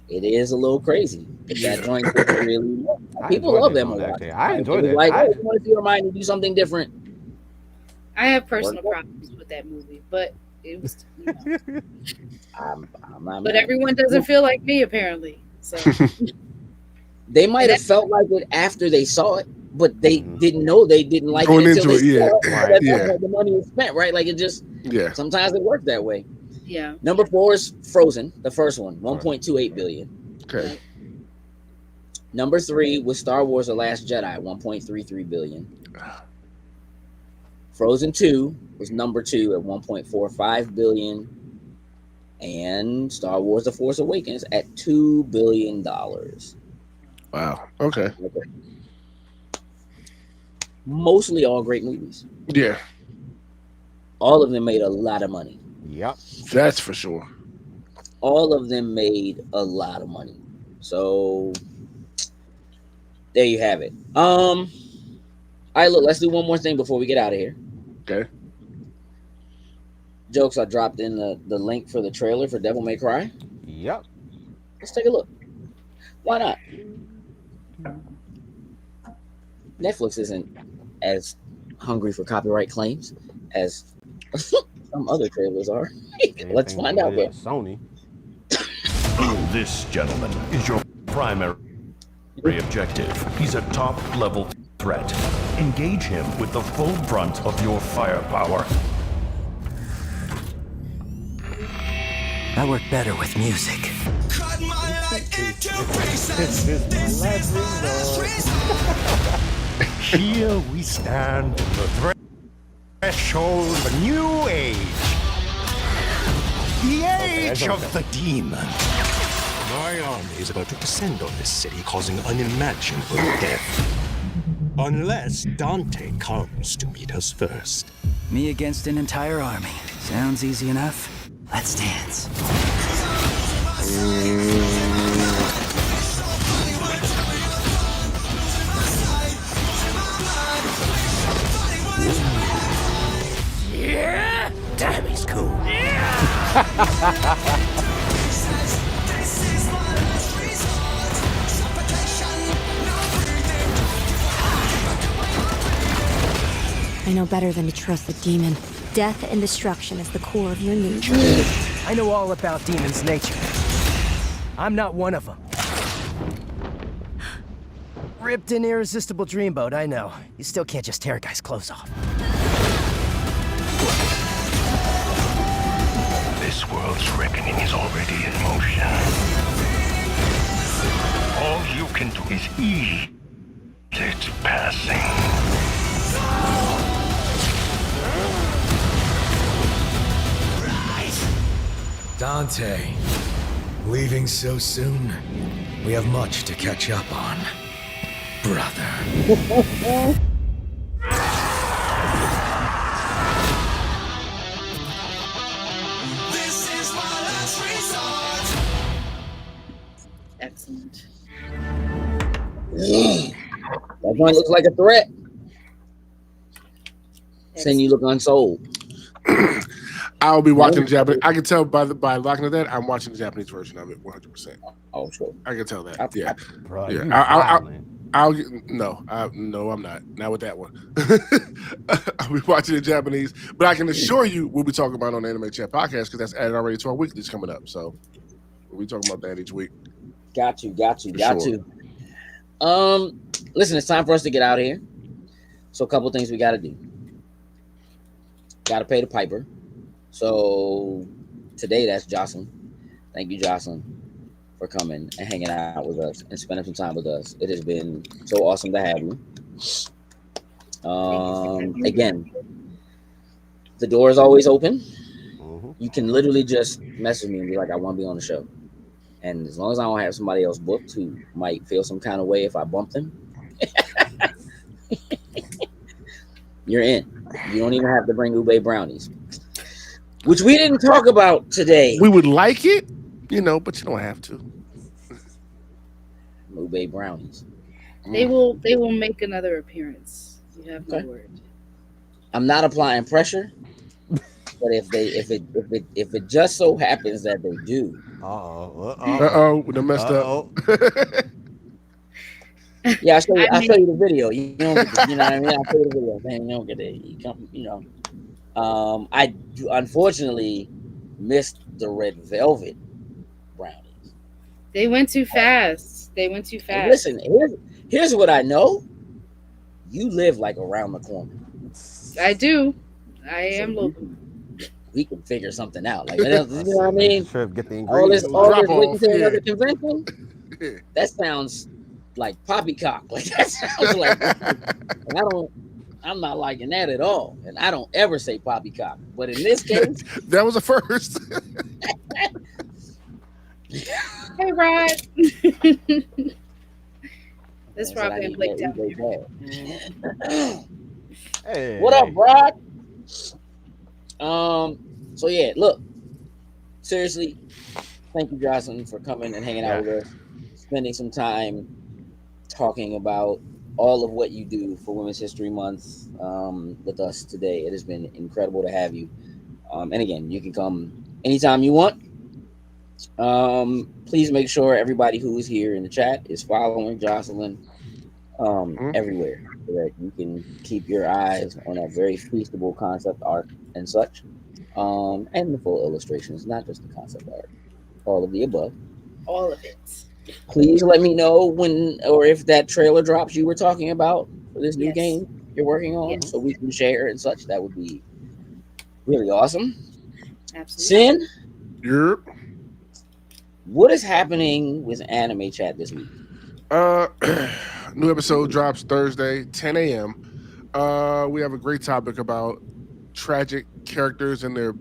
It is a little crazy. But that joint did really well. I People enjoyed love that Emma joint Watson. actually. I Like, enjoyed it was it. like, oh, you want to see Hermione do something different? I have personal problems with that movie, but it was. I'm not But mad. everyone doesn't feel like me, apparently. So They might And have felt like it after they saw it, but they didn't know they didn't like Going it until into they it, saw yeah. it. Right. At that Yeah. point, the money was spent, right? Like it just Yeah. sometimes it worked that way. yeah, Number 4 is Frozen, the first one, 1.28 billion. Okay. Number 3 was Star Wars: The Last Jedi, 1.33 billion. Frozen 2 was number 2 at 1.45 billion. And Star Wars: The Force Awakens at $2 billion. Wow. Okay. Mostly all great movies. Yeah. All of them made a lot of money. Yep. That's for sure. All of them made a lot of money. So there you have it. All right, look, let's do one more thing before we get out of here. Okay. Jokes, I dropped in the link for the trailer for Devil May Cry. Yep. Let's take a look. Why not? Netflix isn't as hungry for copyright claims as some other trailers are. Let's Anything find out. related There. to Sony. This, gentlemen, is your primary objective. He's a top-level threat. Engage him with the full brunt of your firepower. I work better with music. Here we stand on the threshold of a new age. The age of the demon. My army is about to descend on this city, causing unimaginable death. Unless Dante comes to meet us first. Me against an entire army. Sounds easy enough. Let's dance. Yeah? Damn, he's cool. I know better than to trust the demon. Death and destruction is the core of your nature. I know all about demons' nature. I'm not one of them. Ripped and irresistible dreamboat, I know. You still can't just tear a guy's clothes off. This world's reckoning is already in motion. All you can do is ease its passing. Dante, leaving so soon? We have much to catch up on, brother. excellent. That joint looks like a threat. Saying you look unsold. I'll be watching the Japanese. I can tell by looking at that, I'm watching the Japanese version of it 100%. Oh, sure. I can tell that. Yeah. Bro, Yeah. you I'll violent. no, I'm not. Not with that one. I'll be watching the Japanese, but I can assure you we'll be talking about it on the Anime Chat podcast because that's added already to our weeklies coming up. So we'll be talking about that each week. Got you. For sure. Listen, it's time for us to get out of here. So a couple things we got to do. Got to pay the piper. So today that's Jocelyn. Thank you, Jocelyn, for coming and hanging out with us and spending some time with us. It has been so awesome to have you. Again, the door is always open. You can literally just message me and be like, I want to be on the show. And as long as I don't have somebody else booked who might feel some kind of way if I bump them, you're in. You don't even have to bring ube brownies, which we didn't talk about today. We would like it, but you don't have to. Ube brownies. They will make another appearance. You have my word. I'm not applying pressure, but if it just so happens that they do. They messed up. Yeah, I'll show you the video. You know what I mean? I'll show you the video. Man, you don't get it. You come, I unfortunately missed the red velvet brownies. They went too fast. And listen, here's what I know. You live like around the corner. I do. I am local. We can figure something out. Like, you know what I mean? Sure, get the All this ingredients. waiting to another convention. That sounds like poppycock. Like that sounds like I'm not liking that at all. And I don't ever say poppycock. But in this case, that was a first. Hey, Rod. This Rod been Blake down. Hey. What up, Rod? So yeah, look. Seriously, thank you, Jocelyn, for coming and hanging out with us, spending some time talking about all of what you do for Women's History Month with us today. It has been incredible to have you. And again, you can come anytime you want. Please make sure everybody who is here in the chat is following Jocelyn everywhere, so that you can keep your eyes on that very feasible concept art and such, and the full illustrations, not just the concept art, all of the above. All of it. Please let me know when or if that trailer drops you were talking about for this new game you're working on, so we can share and such. That would be really awesome. Absolutely. Sin, what is happening with Anime Chat this week? New episode drops Thursday, 10 a.m. We have a great topic about tragic characters and their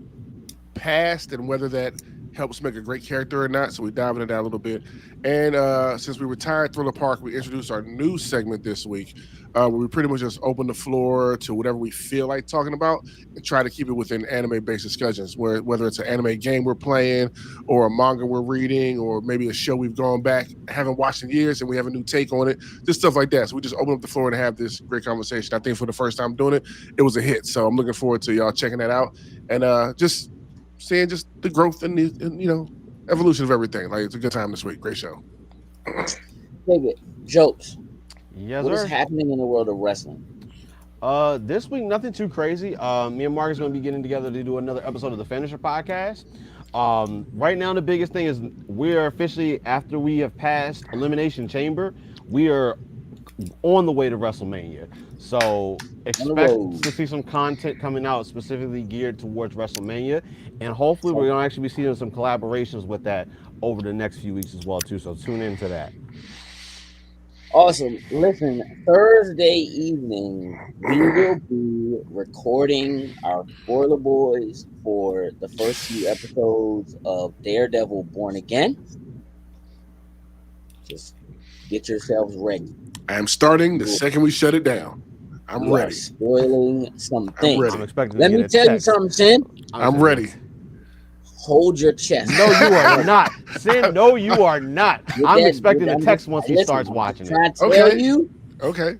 past and whether that helps make a great character or not. So we dive into that a little bit. And since we retired Thriller Park, we introduced our new segment this week, where we pretty much just open the floor to whatever we feel like talking about and try to keep it within anime-based discussions, whether it's an anime game we're playing or a manga we're reading or maybe a show we've gone back, haven't watched in years, and we have a new take on it, just stuff like that. So we just open up the floor and have this great conversation. I think for the first time doing it, it was a hit. So I'm looking forward to y'all checking that out and just seeing just the growth and the evolution of everything. Like, it's a good time this week. Great show. David, jokes. Yes, what sir. is happening in the world of wrestling? This week, nothing too crazy. Me and Mark is going to be getting together to do another episode of the Finisher podcast. Right now, the biggest thing is we are officially, after we have passed Elimination Chamber, we are on the way to WrestleMania. So expect to see some content coming out specifically geared towards WrestleMania. And hopefully we're going to actually be seeing some collaborations with that over the next few weeks as well, too. So tune into that. Awesome. Listen, Thursday evening, we will be recording our Spoiler Boys for the first few episodes of Daredevil Born Again. Just get yourselves ready. I'm starting the second we shut it down. I'm ready. Spoiling some things. I'm expecting Let me tell you something, Sin. I'm ready. Hold your chest. No, you are not. Sin, no, you are not. I'm expecting a text once he starts watching it. I tell you. Okay.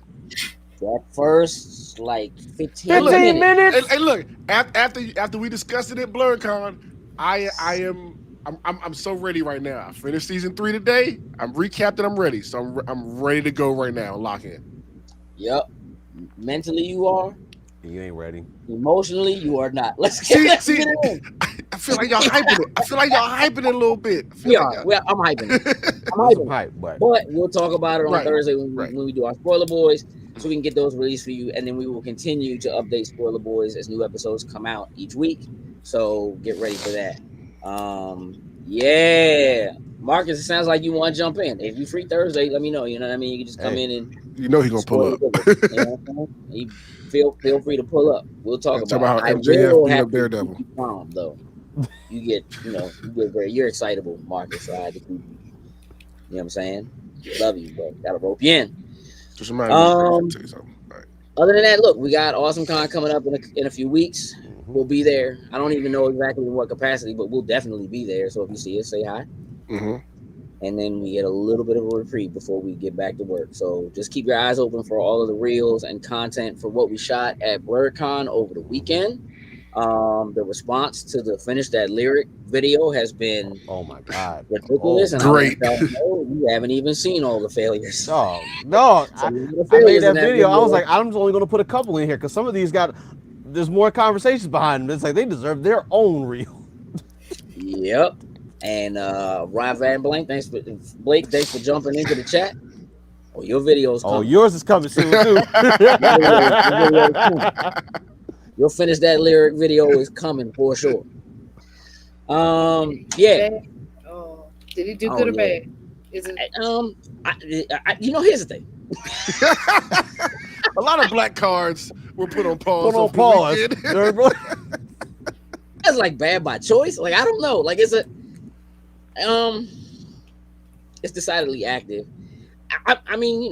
That first, 15 minutes. Hey, look, after we discussed it at BlurCon, I'm so ready right now. I finished season 3 today. I'm recapped and I'm ready. So I'm ready to go right now. Lock in. Yep. Mentally, you are. You ain't ready. Emotionally, you are not. Let's get it in. I feel like y'all hyping it. I feel like y'all hyping it a little bit. I'm hyping it. I'm hyping it. But we'll talk about it on Thursday when we do our Spoiler Boys, so we can get those released for you, and then we will continue to update Spoiler Boys as new episodes come out each week. So get ready for that. Yeah, Marcus, it sounds like you want to jump in. If you free Thursday, let me know. You know what I mean? You can just come in and he's gonna pull up. You know feel free to pull up. We'll talk about how MJF beat up Daredevil. Calm though. You get you're excitable, Marcus. So I had to keep you. You know what I'm saying? Love you, but gotta rope you in. Just remind me to tell you something. All right. Other than that, look, we got Awesome Con coming up in a few weeks. We'll be there. I don't even know exactly in what capacity, but we'll definitely be there. So if you see us, say hi. Mm-hmm. And then we get a little bit of a reprieve before we get back to work. So just keep your eyes open for all of the reels and content for what we shot at BlurredCon over the weekend. The response to the finish that lyric video has been Oh my God. ridiculous, Oh, and great. I want y'all to know you haven't even seen all the failures. no, no. So the I made failures in that video. I was video. like, I'm just only going to put a couple in here because some of these there's more conversations behind them. It's like they deserve their own reel. Yep. And Ryan Van Blank, Blake, thanks for jumping into the chat. Oh, your video's coming. Oh, yours is coming soon too. Your video is coming. You'll finish that lyric video is coming for sure. Yeah. Oh, did he do good or yeah. bad? Is it? Here's the thing. A lot of black cards were put on pause. Put on over the pause. weekend. That's like bad by choice. Like, I don't know. Like, it's decidedly active. I mean,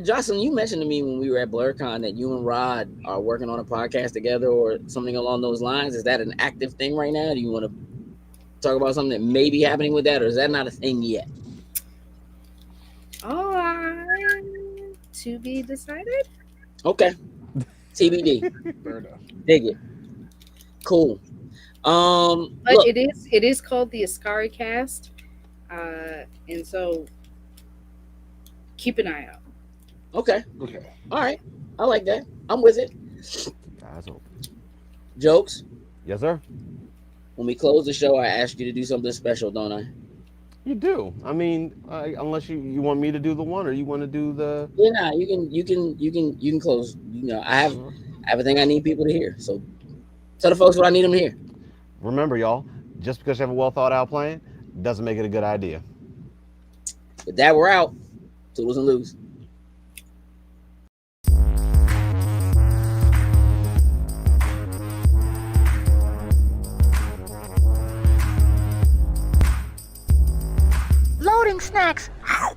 Jocelyn, you mentioned to me when we were at BlurCon that you and Rod are working on a podcast together or something along those lines. Is that an active thing right now? Do you want to talk about something that may be happening with that, or is that not a thing yet? To be decided. Okay. TBD. Fair enough. Dig it. Cool. But look, it is called the Ascari Cast, and so keep an eye out. Okay. Okay. All right. I like that. I'm with it. Eyes open. Jokes. Yes, sir. When we close the show, I asked you to do something special, don't I? You do. I mean, unless you want me to do the one, or you want to do the. Yeah, nah, you can close. I have everything I need people to hear. So tell the folks what I need them to hear. Remember, y'all, just because you have a well thought out plan doesn't make it a good idea. With that, we're out. Toodles and lose. Loading snacks.